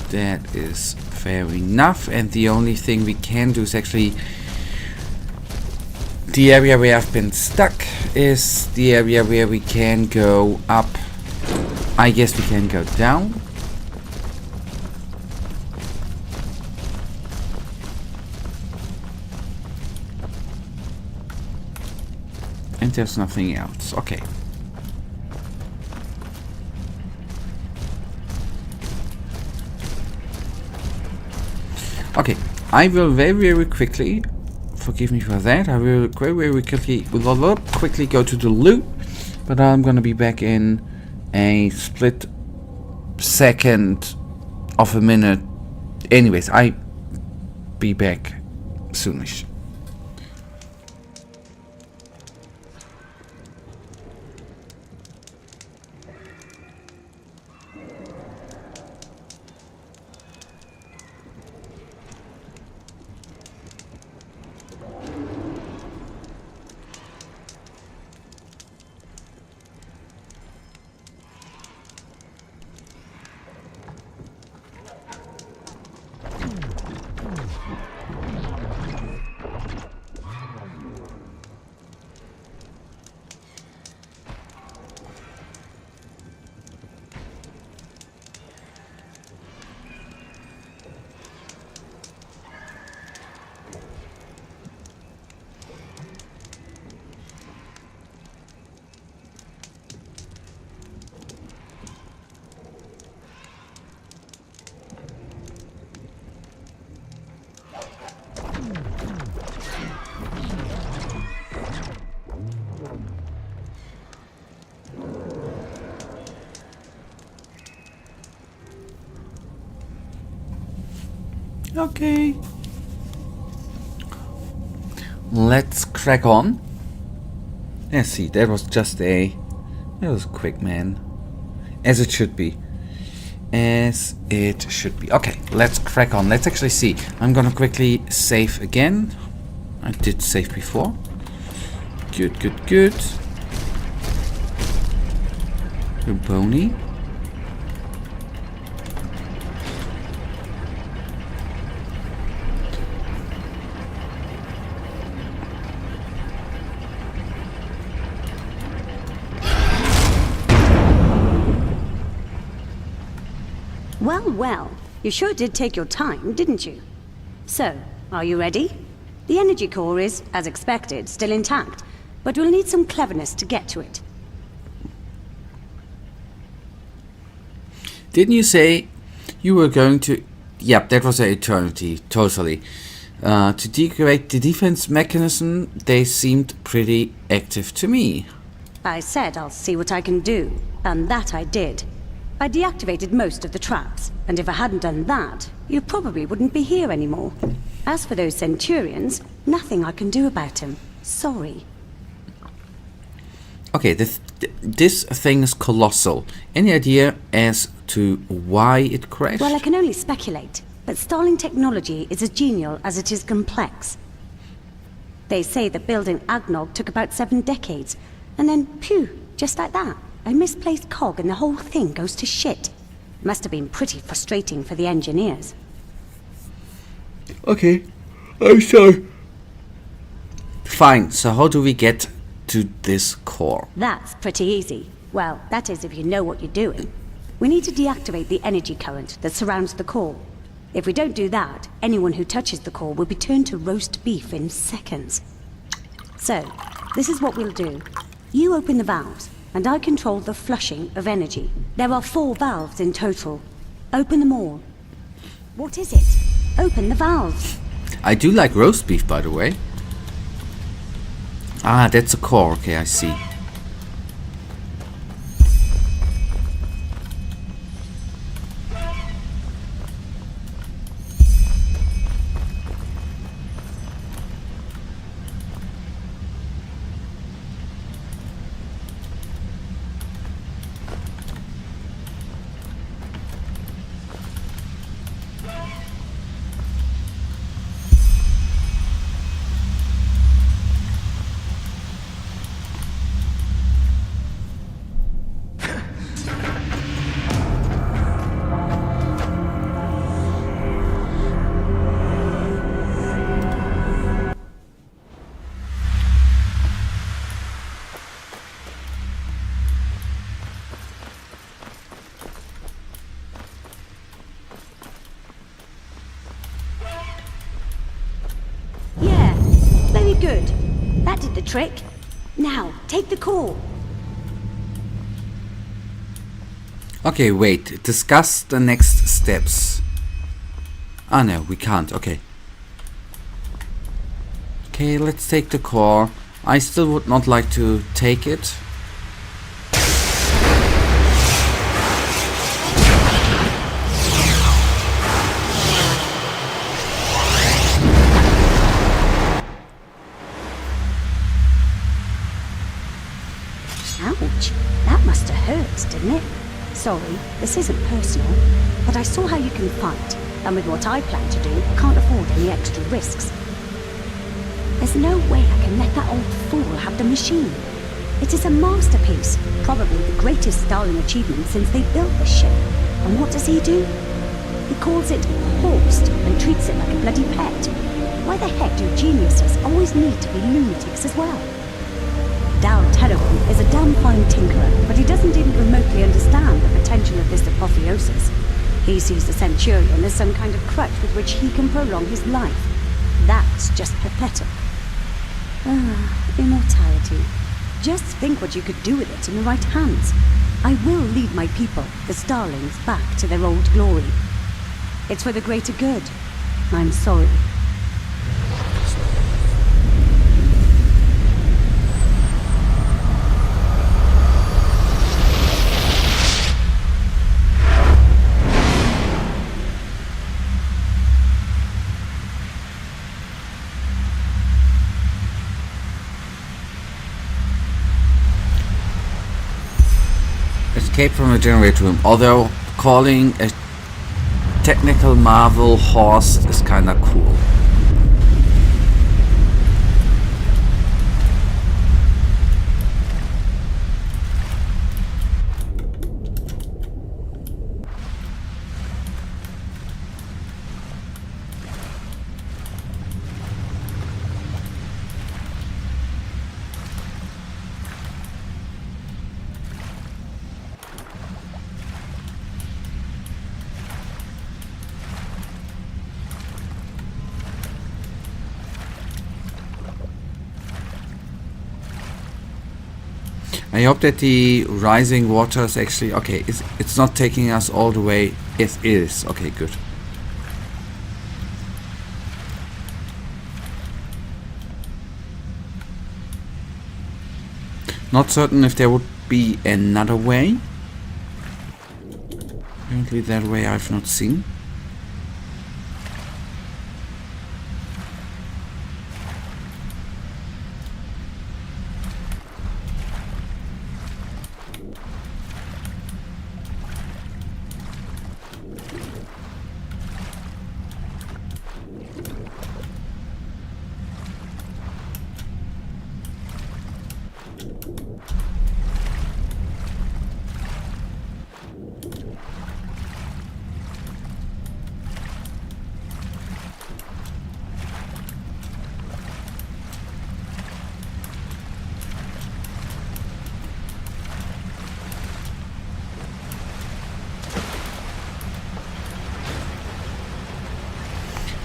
That is fair enough. And the only thing we can do is actually... The area where I've been stuck is the area where we can go up. I guess we can go down. And there's nothing else. Okay. Okay, I will very quickly, forgive me for that, I will very quickly go to the loop, but I'm gonna be back in a split second of a minute. Anyways, I be back soonish. Okay. Let's crack on. Yeah, see, that was that was quick, man. As it should be. As it should be. Okay, let's crack on. Let's actually see. I'm gonna quickly save again. I did save before. Good. Good Boney. Well, you sure did take your time, didn't you? So, are you ready? The energy core is, as expected, still intact, but we'll need some cleverness to get to it. Didn't you say you were going to... Yep, that was an eternity, totally. To deactivate the defense mechanism, they seemed pretty active to me. I said I'll see what I can do, and that I did. I deactivated most of the traps, and if I hadn't done that, you probably wouldn't be here anymore. As for those Centurions, nothing I can do about them. Sorry. Okay, this thing is colossal. Any idea as to why it crashed? Well, I can only speculate, but Starling technology is as genial as it is complex. They say that building Agnog took about 7 decades, and then, phew, just like that. A misplaced cog and the whole thing goes to shit. Must have been pretty frustrating for the engineers. Okay, I'm sorry. Fine, so how do we get to this core? That's pretty easy. Well, that is if you know what you're doing. We need to deactivate the energy current that surrounds the core. If we don't do that, anyone who touches the core will be turned to roast beef in seconds. So, this is what we'll do. You open the valves, and I control the flushing of energy. There are 4 valves in total. Open them all. What is it? Open the valves. I do like roast beef, by the way. Ah, that's a core. Okay, I see. Good. That did the trick. Now, take the core. Okay, wait. Discuss the next steps. Ah, no, we can't. Okay. Okay, let's take the core. I still would not like to take it. Ouch. That must have hurt, didn't it? Sorry, this isn't personal, but I saw how you can fight, and with what I plan to do, I can't afford any extra risks. There's no way I can let that old fool have the machine. It is a masterpiece, probably the greatest Starling achievement since they built this ship. And what does he do? He calls it horsed and treats it like a bloody pet. Why the heck do geniuses always need to be lunatics as well? Dal Terragon is a damn fine tinkerer, but he doesn't even remotely understand the potential of this apotheosis. He sees the Centurion as some kind of crutch with which he can prolong his life. That's just pathetic. Ah, immortality. Just think what you could do with it in the right hands. I will lead my people, the Starlings, back to their old glory. It's for the greater good. I'm sorry. Escape from the generator room. Although calling a technical marvel horse is kinda cool. I hope that the rising water is actually okay. It's not taking us all the way. It is okay. Good. Not certain if there would be another way. Apparently, that way I've not seen.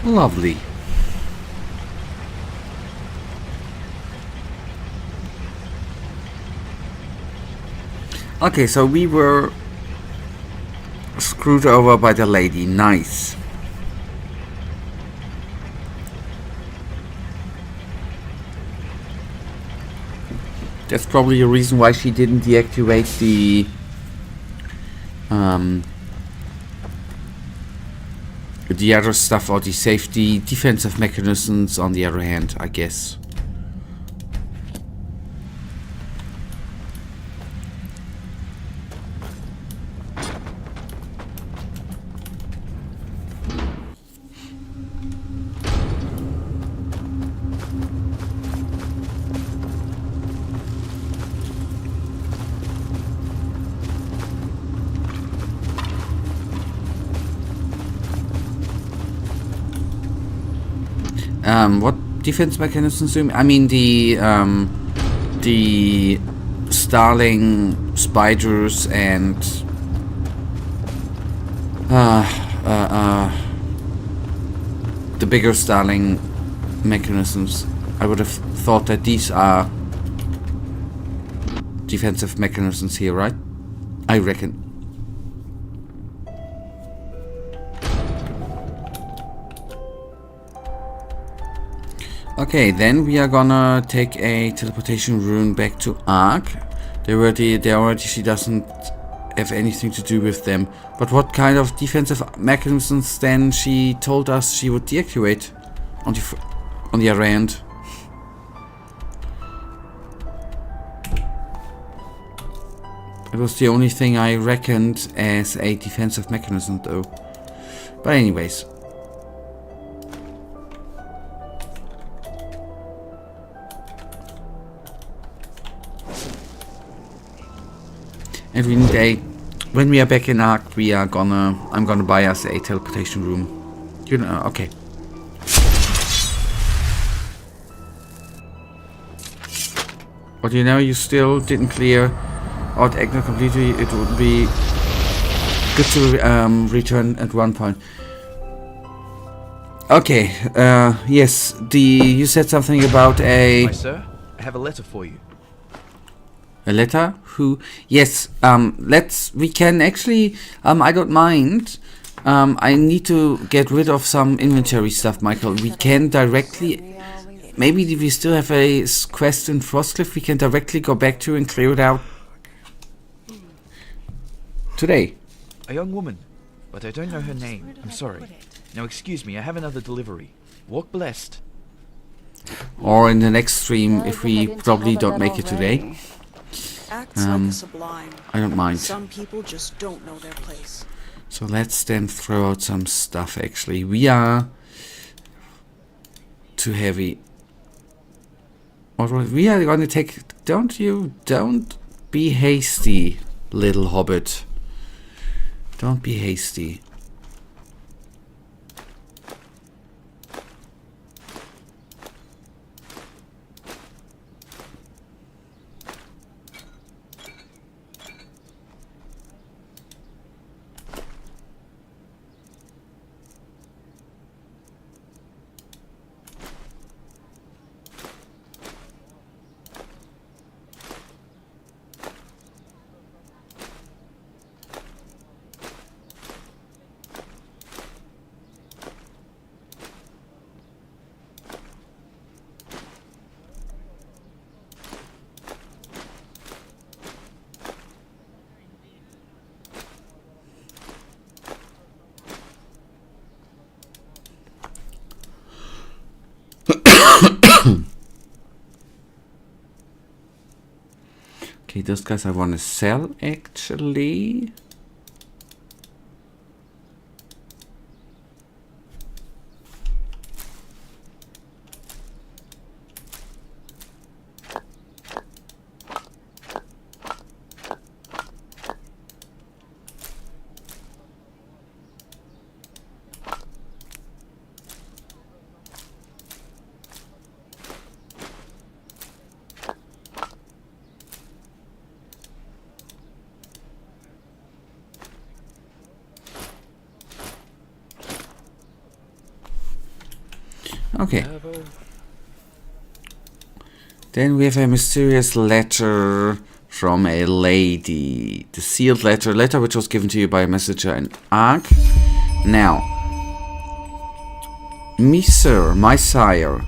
Lovely. Okay, so we were screwed over by the lady. Nice. That's probably a reason why she didn't deactivate the other stuff, or the safety defensive mechanisms on the other hand, I guess. What defense mechanisms do you mean? I mean the Starling spiders and the bigger Starling mechanisms. I would have thought that these are defensive mechanisms here, right? I reckon. Okay, then we are gonna take a teleportation rune back to Ark. She doesn't have anything to do with them. But what kind of defensive mechanisms then she told us she would deactivate on the other end? It was the only thing I reckoned as a defensive mechanism though. But anyways. And we need when we are back in Ark, I'm gonna buy us a teleportation room. You know, okay. But you know, you still didn't clear out Agner completely. It would be good to return at one point. Okay, yes, you said something about Hi, sir. I have a letter for you. A letter? Who? Yes, we can actually, I don't mind. I need to get rid of some inventory stuff, Michael. We can directly, maybe we still have a quest in Frostcliff we can directly go back to and clear it out today. A young woman, but I don't know her name. I'm sorry. Now excuse me, I have another delivery. Walk blessed. Or in the next stream, if we probably don't make it today. Acts like a sublime. I don't mind. Some people just don't know their place. So let's then throw out some stuff actually. We are too heavy. Or we are going to take... Don't be hasty, little hobbit. Don't be hasty. Okay, those guys I want to sell actually. Okay. Then we have a mysterious letter from a lady. The sealed letter which was given to you by a messenger in Ark. Now, me sir, my sire,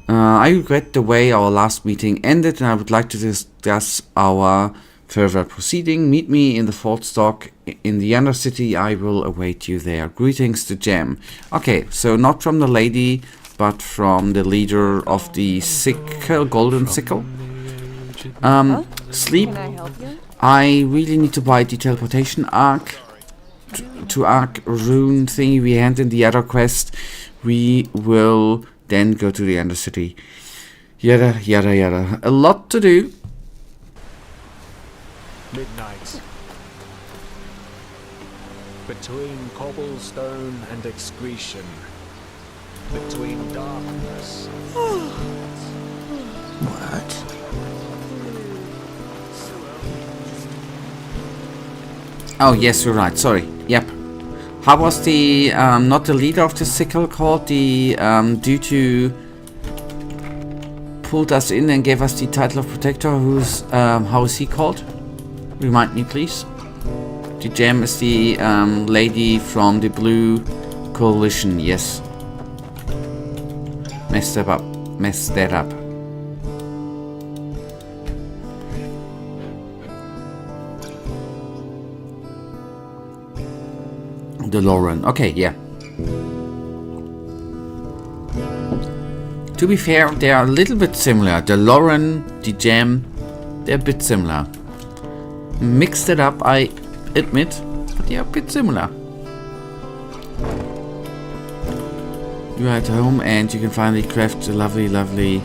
I regret the way our last meeting ended and I would like to discuss our further proceeding. Meet me in the Fort Dock in the Undercity. I will await you there. Greetings to Jem. Okay, so not from the lady, but from the leader of the sickle, golden sickle. Sleep. I really need to buy the teleportation arc to arc rune thingy we hand in the other quest. We will then go to the Undercity. Yada yada yada. A lot to do. Midnight. Between cobblestone and excretion. Between darkness. What? Oh yes, you're right. Sorry. Yep. How was the not the leader of the sickle called? The due to pulled us in and gave us the title of protector. Who's how is he called? Remind me, please. The gem is the lady from the Blue Coalition. Yes. Messed that up. Messed that up. DeLorean. Okay, yeah. To be fair, they are a little bit similar. DeLorean, the gem, they're a bit similar. Mixed it up, I admit, but they are a bit similar. You are at home and you can finally craft a lovely...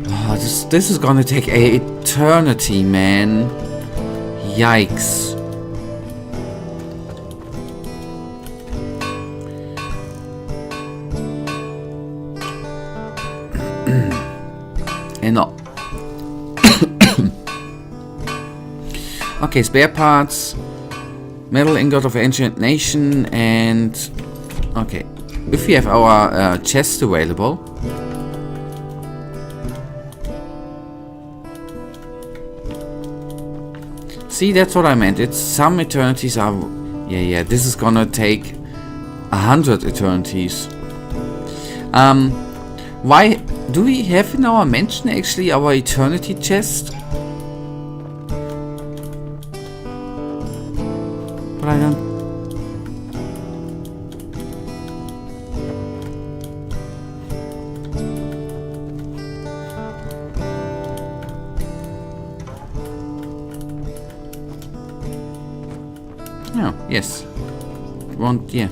Oh, this is gonna take an eternity, man. Yikes. And okay, spare parts, metal ingot of ancient nation, and okay, if we have our chest available, see, that's what I meant. It's some eternities are, yeah, this is gonna take 100 eternities. Why do we have in our mansion actually our eternity chest? But I don't. Oh, yes. Want, yeah.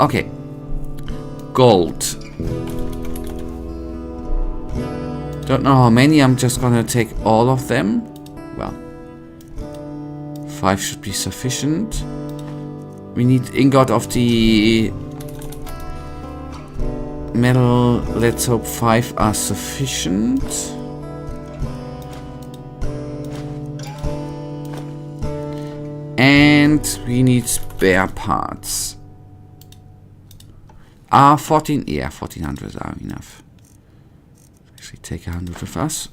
Okay. Gold. Don't know how many, I'm just gonna take all of them. Well, 5 should be sufficient. We need ingot of the metal. Let's hope 5 are sufficient. And we need spare parts. 14, yeah, 1400 are enough. Actually take 100 of us.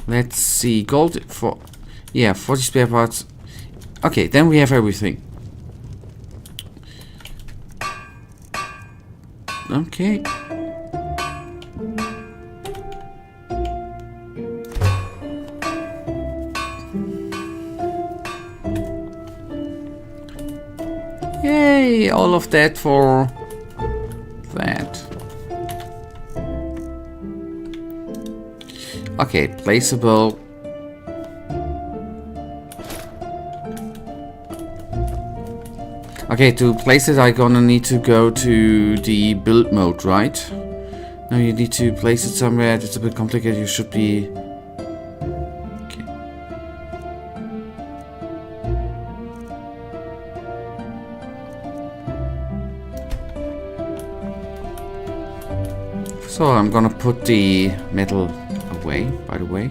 Let's see, gold for, yeah, 40 spare parts. Okay, then we have everything. Okay. Yay, all of that for that. Okay, placeable. Okay, to place it, I'm gonna need to go to the build mode, right? No, you need to place it somewhere. It's a bit complicated. You should be... Okay. So I'm gonna put the metal away, by the way.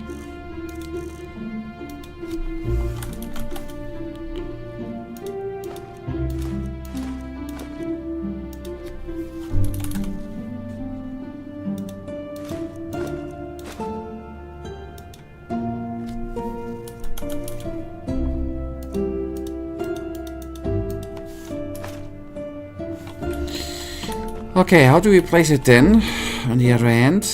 Okay, how do we place it then? On the other hand,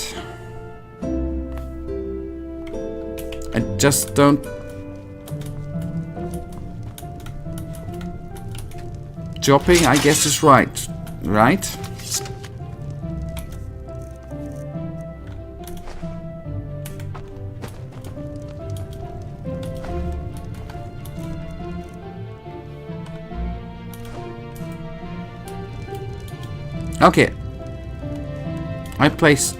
I just don't. Dropping, I guess, is right, right? Okay. I place.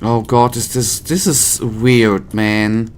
Oh god, this is weird, man.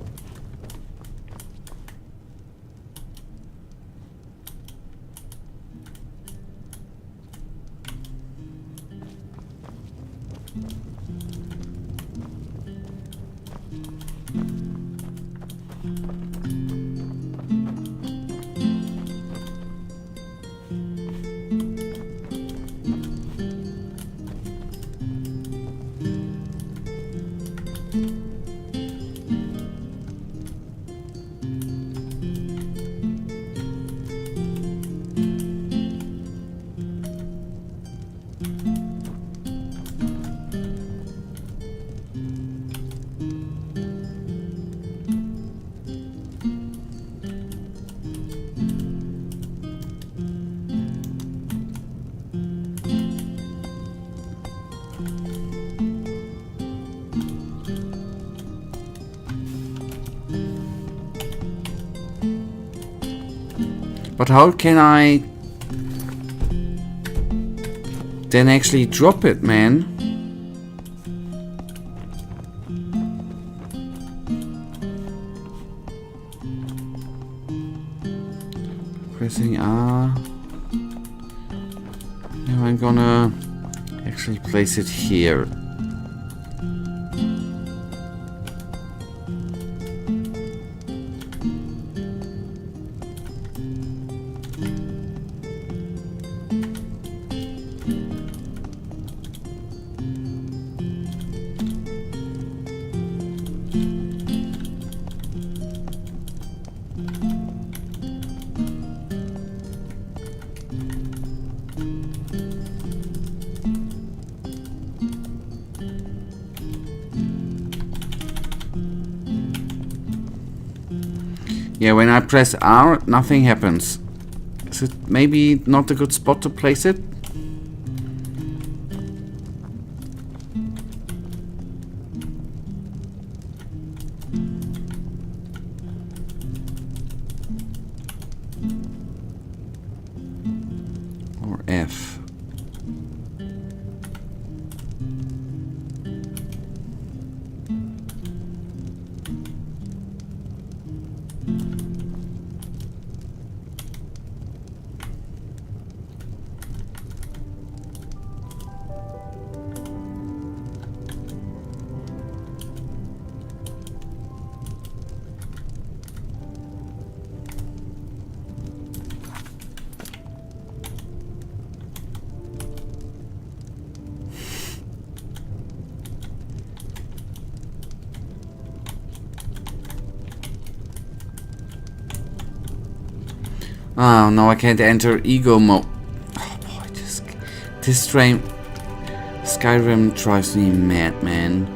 But how can I then actually drop it, man? Pressing R. Now I'm gonna actually place it here. Yeah, when I press R, nothing happens. Is it maybe not a good spot to place it? Or F? Oh no, I can't enter ego mode. Oh boy, this Skyrim drives me mad, man.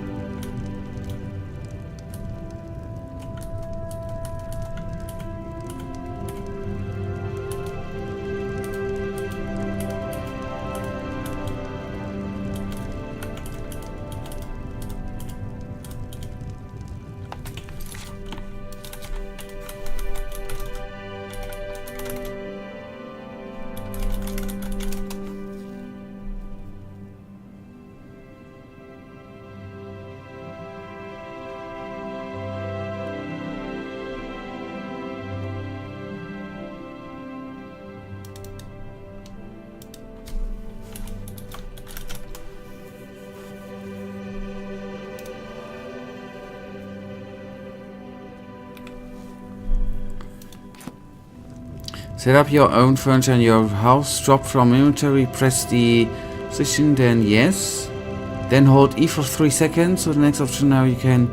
Set up your own furniture in your house, drop from inventory, press the position, then yes. Then hold E for 3 seconds, so the next option now you can...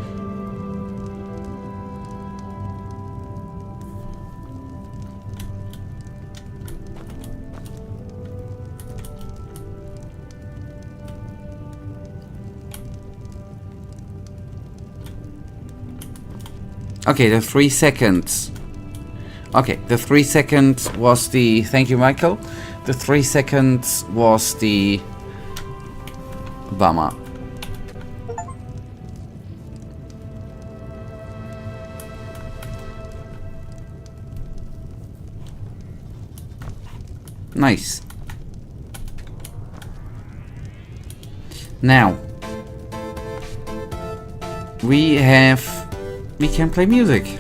Okay, the 3 seconds. Okay, the 3 seconds was the... Thank you, Michael. The 3 seconds was the... bummer. Nice. we can play music.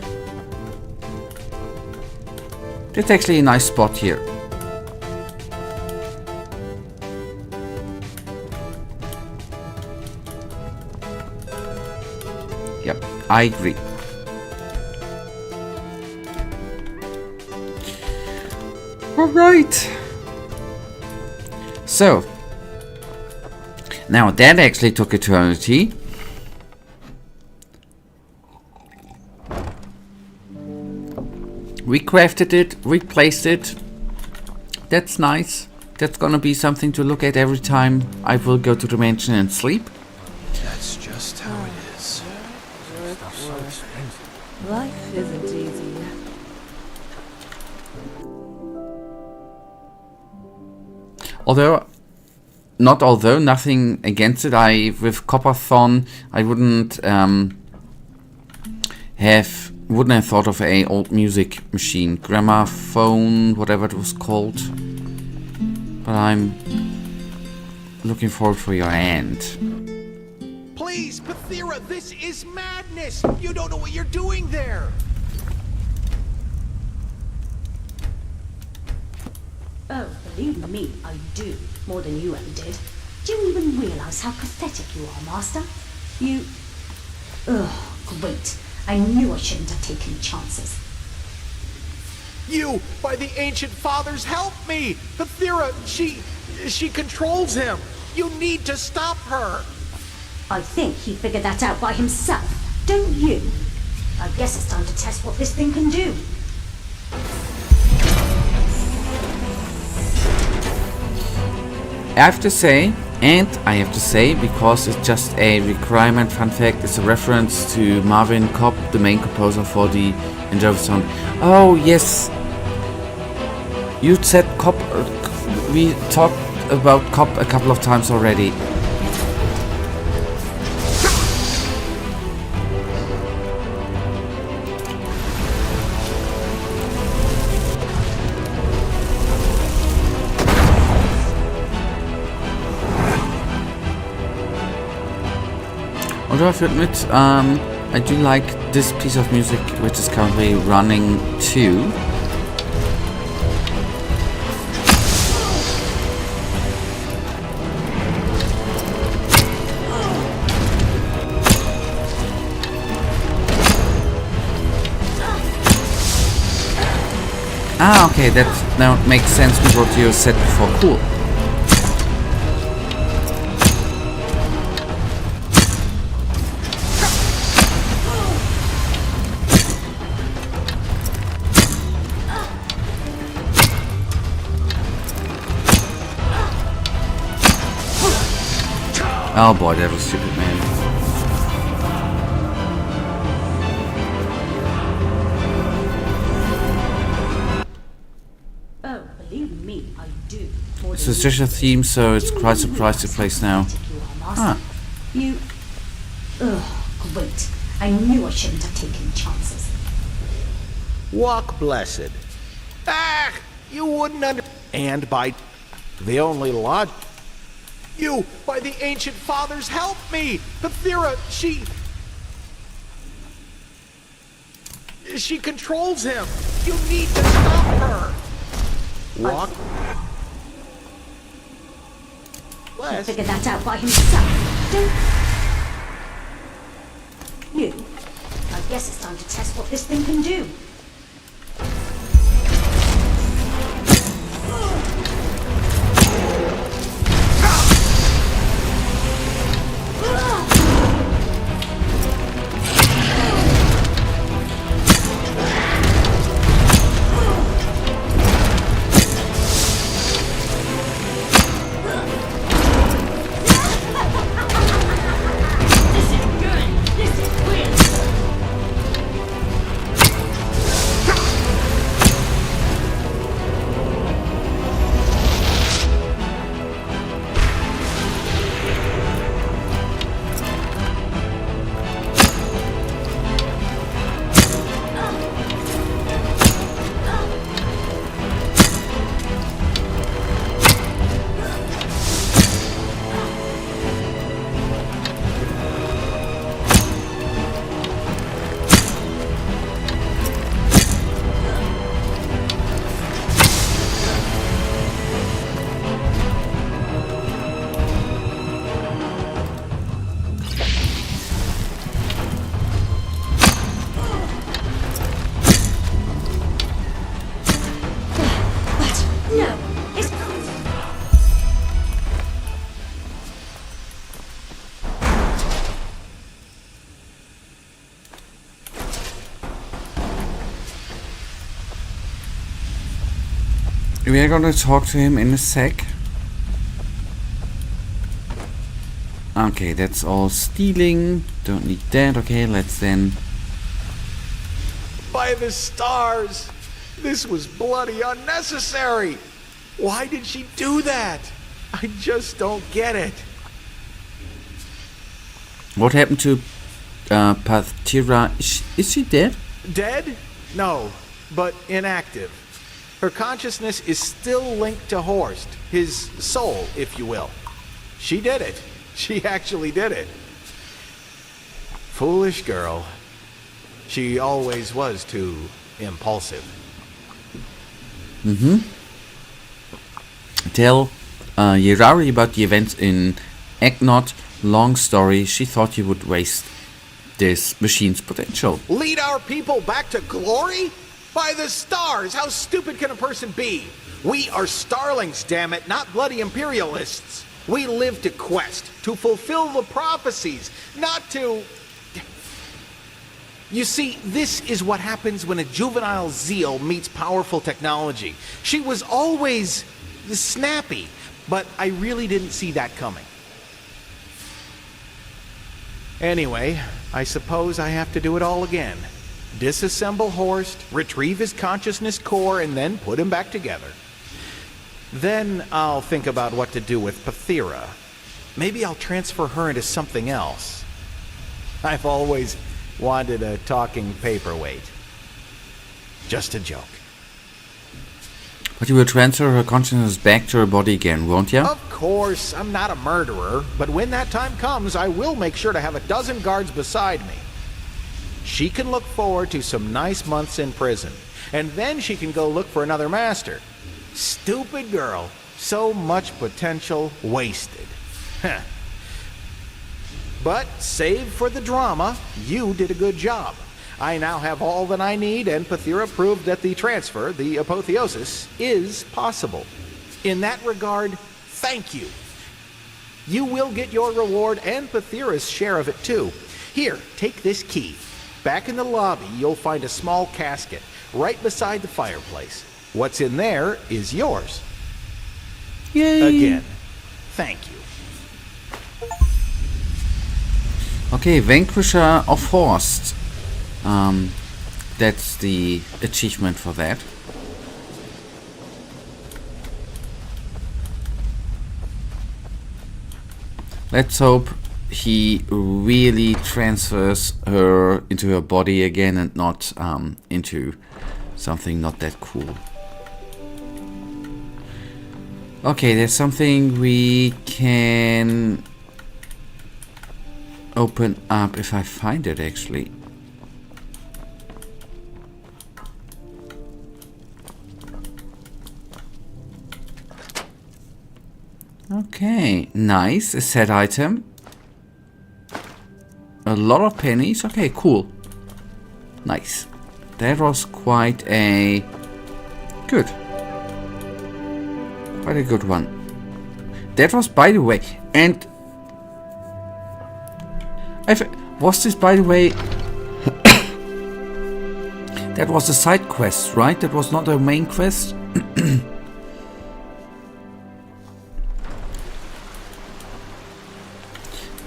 It's actually a nice spot here. Yep, I agree. Alright. So, now that actually took eternity. We crafted it, replaced it. That's nice. That's gonna be something to look at every time I will go to the mansion and sleep. That's just how it is. Life isn't easy. Nothing against it. With Copperthon, I wouldn't have thought of a old music machine, gramophone, whatever it was called. But I'm looking forward for your hand. Please, Pathira, this is madness! You don't know what you're doing there! Oh, believe me, I do. More than you ever did. Do you even realize how pathetic you are, Master? You... Ugh, great. I knew I shouldn't have taken chances. You, by the ancient fathers, help me! Pathira, she controls him! You need to stop her! I think he figured that out by himself, don't you? I guess it's time to test what this thing can do. I have to say, because it's just a requirement, fun fact, it's a reference to Marvin Cobb, the main composer for the Enderal sound. Oh, yes. You said Cobb, we talked about Cobb a couple of times already. Although I have to admit, I do like this piece of music, which is currently running too. Ah, okay, that now makes sense with what you said before. Cool. Oh boy, that was stupid, man. Oh, believe me, I do. It's a special theme, so it's quite surprised to place now. Ah. You... Ugh, great. I knew I shouldn't have taken chances. Walk blessed. Ah! You wouldn't under... And by... The only log... You, by the ancient fathers, help me! Pathira, she controls him! You need to stop her! Walk... He Bless. figured that out by himself, don't you? I guess it's time to test what this thing can do. No, it's... We are gonna talk to him in a sec. Okay, that's all stealing. Don't need that. Okay, let's then... By the stars! This was bloody unnecessary! Why did she do that? I just don't get it. What happened to Pathira? Is she dead? Dead? No, but inactive. Her consciousness is still linked to Horst, his soul, if you will. She did it. She actually did it. Foolish girl. She always was too impulsive. Tell Yerari about the events in Egnot. Long story, she thought you would waste this machine's potential. Lead our people back to glory? By the stars, how stupid can a person be? We are starlings, damn it, not bloody imperialists. We live to quest, to fulfill the prophecies, not to... You see, this is what happens when a juvenile zeal meets powerful technology. She was always snappy, but I really didn't see that coming. Anyway, I suppose I have to do it all again. Disassemble Horst, retrieve his consciousness core, and then put him back together. Then I'll think about what to do with Pathira. Maybe I'll transfer her into something else. I've always wanted a talking paperweight. Just a joke. But you will transfer her consciousness back to her body again, won't you? Of course, I'm not a murderer, but when that time comes, I will make sure to have a dozen guards beside me. She can look forward to some nice months in prison, and then she can go look for another master. Stupid girl. So much potential wasted. Heh. But, save for the drama, you did a good job. I now have all that I need, and Pathira proved that the transfer, the Apotheosis, is possible. In that regard, thank you. You will get your reward and Pathira's share of it too. Here, take this key. Back in the lobby, you'll find a small casket right beside the fireplace. What's in there is yours. Yay! Again, thank you. Okay, Vanquisher of Horst. That's the achievement for that. Let's hope he really transfers her into her body again and not into something not that cool. Okay, there's something we can open up if I find it actually. Okay, nice, a set item. A lot of pennies, okay, cool. Nice. That was quite a good one. That was, by the way, and was this, by the way, that was a side quest, right? That was not a main quest.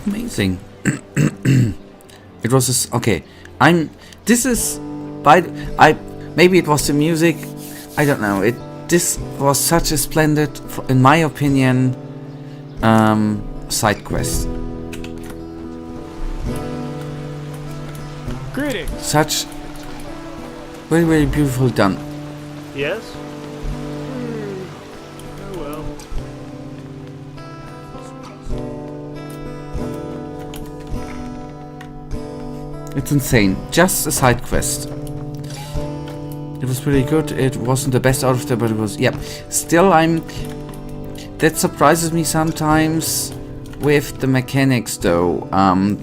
Amazing. It was okay. Maybe it was the music. I don't know. This was such a splendid, in my opinion, side quest. Greetings. Such very, very beautiful done. Yes? Oh well. It's insane. Just a side quest. It was pretty good. It wasn't the best out of them, but it was, yeah. Still, that surprises me sometimes with the mechanics though.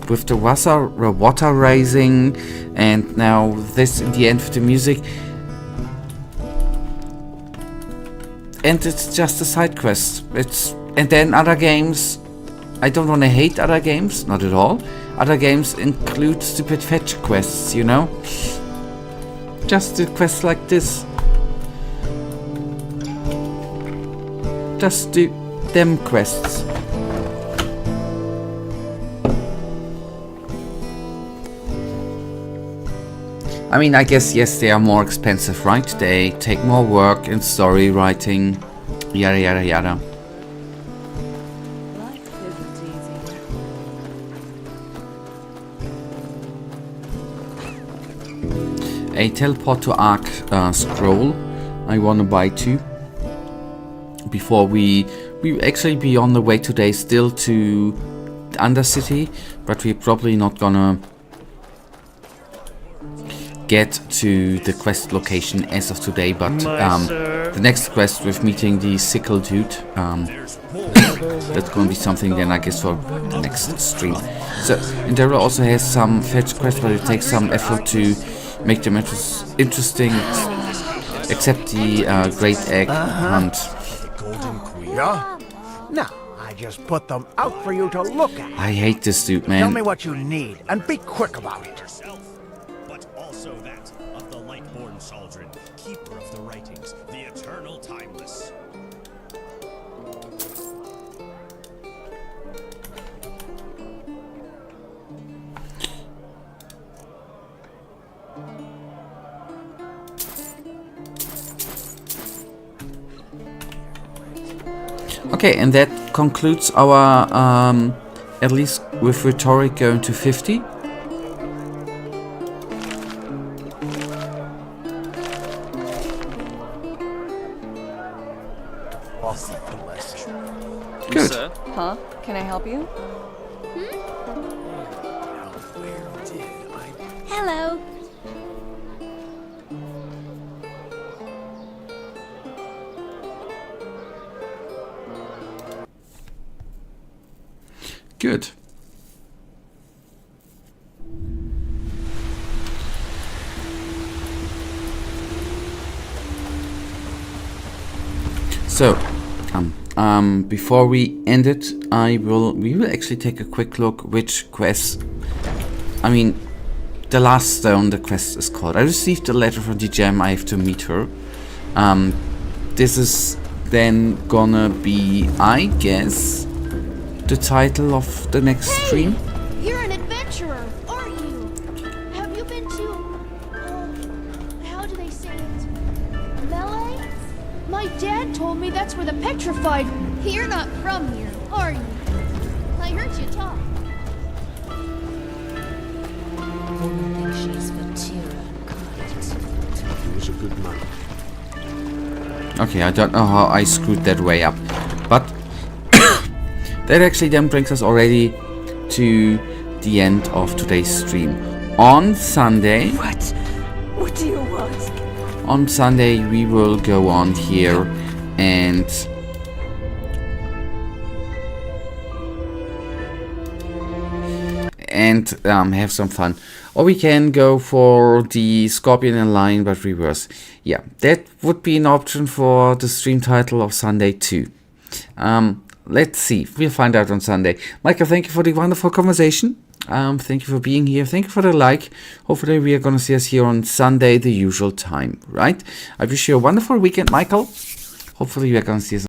With the water rising, and now this in the end with the music. and it's just a side quest. And then other games, I don't want to hate other games, not at all. Other games include stupid fetch quests, you know? Just a quest like this. Just do them quests. I mean, I guess, yes, they are more expensive, right? They take more work in story writing, yada yada yada. Life isn't easy. A teleport to Ark scroll I want to buy too. Before we actually be on the way today still to Undercity, but we're probably not gonna get to the quest location as of today, but the next quest with meeting the sickle dude, that's gonna be something then I guess for the next stream. So Enderal also has some fetch quests, but it takes some effort to make them interesting, except the Great Egg Hunt. Yeah? No, I just put them out for you to look at. I hate this dude, Tell me man. what you need, and be quick about it. But also that of the Lightborn Chaldron, keeper of the writings, the eternal timeless. Okay, and that concludes our, at least with rhetoric going to 50. Good. Huh? Can I help you? Hello. Good. So, before we end it, we will actually take a quick look which quest. I mean, the last stone the quest is called. I received a letter from the gem. I have to meet her. This is then gonna be, I guess, the title of the next stream. You're an adventurer, aren't you? Have you been to, how do they say it? Melee? My dad told me that's where the petrified... You're not from here, are you? I heard you talk. She's Vatura, He was a good man. Okay, I don't know how I screwed that way up, but that actually then brings us already to the end of today's stream. On Sunday... What? What do you want? On Sunday we will go on here and have some fun. Or we can go for the Scorpion and Lion but reverse. Yeah, that would be an option for the stream title of Sunday too. Let's see. We'll find out on Sunday. Michael, thank you for the wonderful conversation. Thank you for being here. Thank you for the like. Hopefully we are going to see us here on Sunday, the usual time, right? I wish you a wonderful weekend, Michael. Hopefully we are going to see us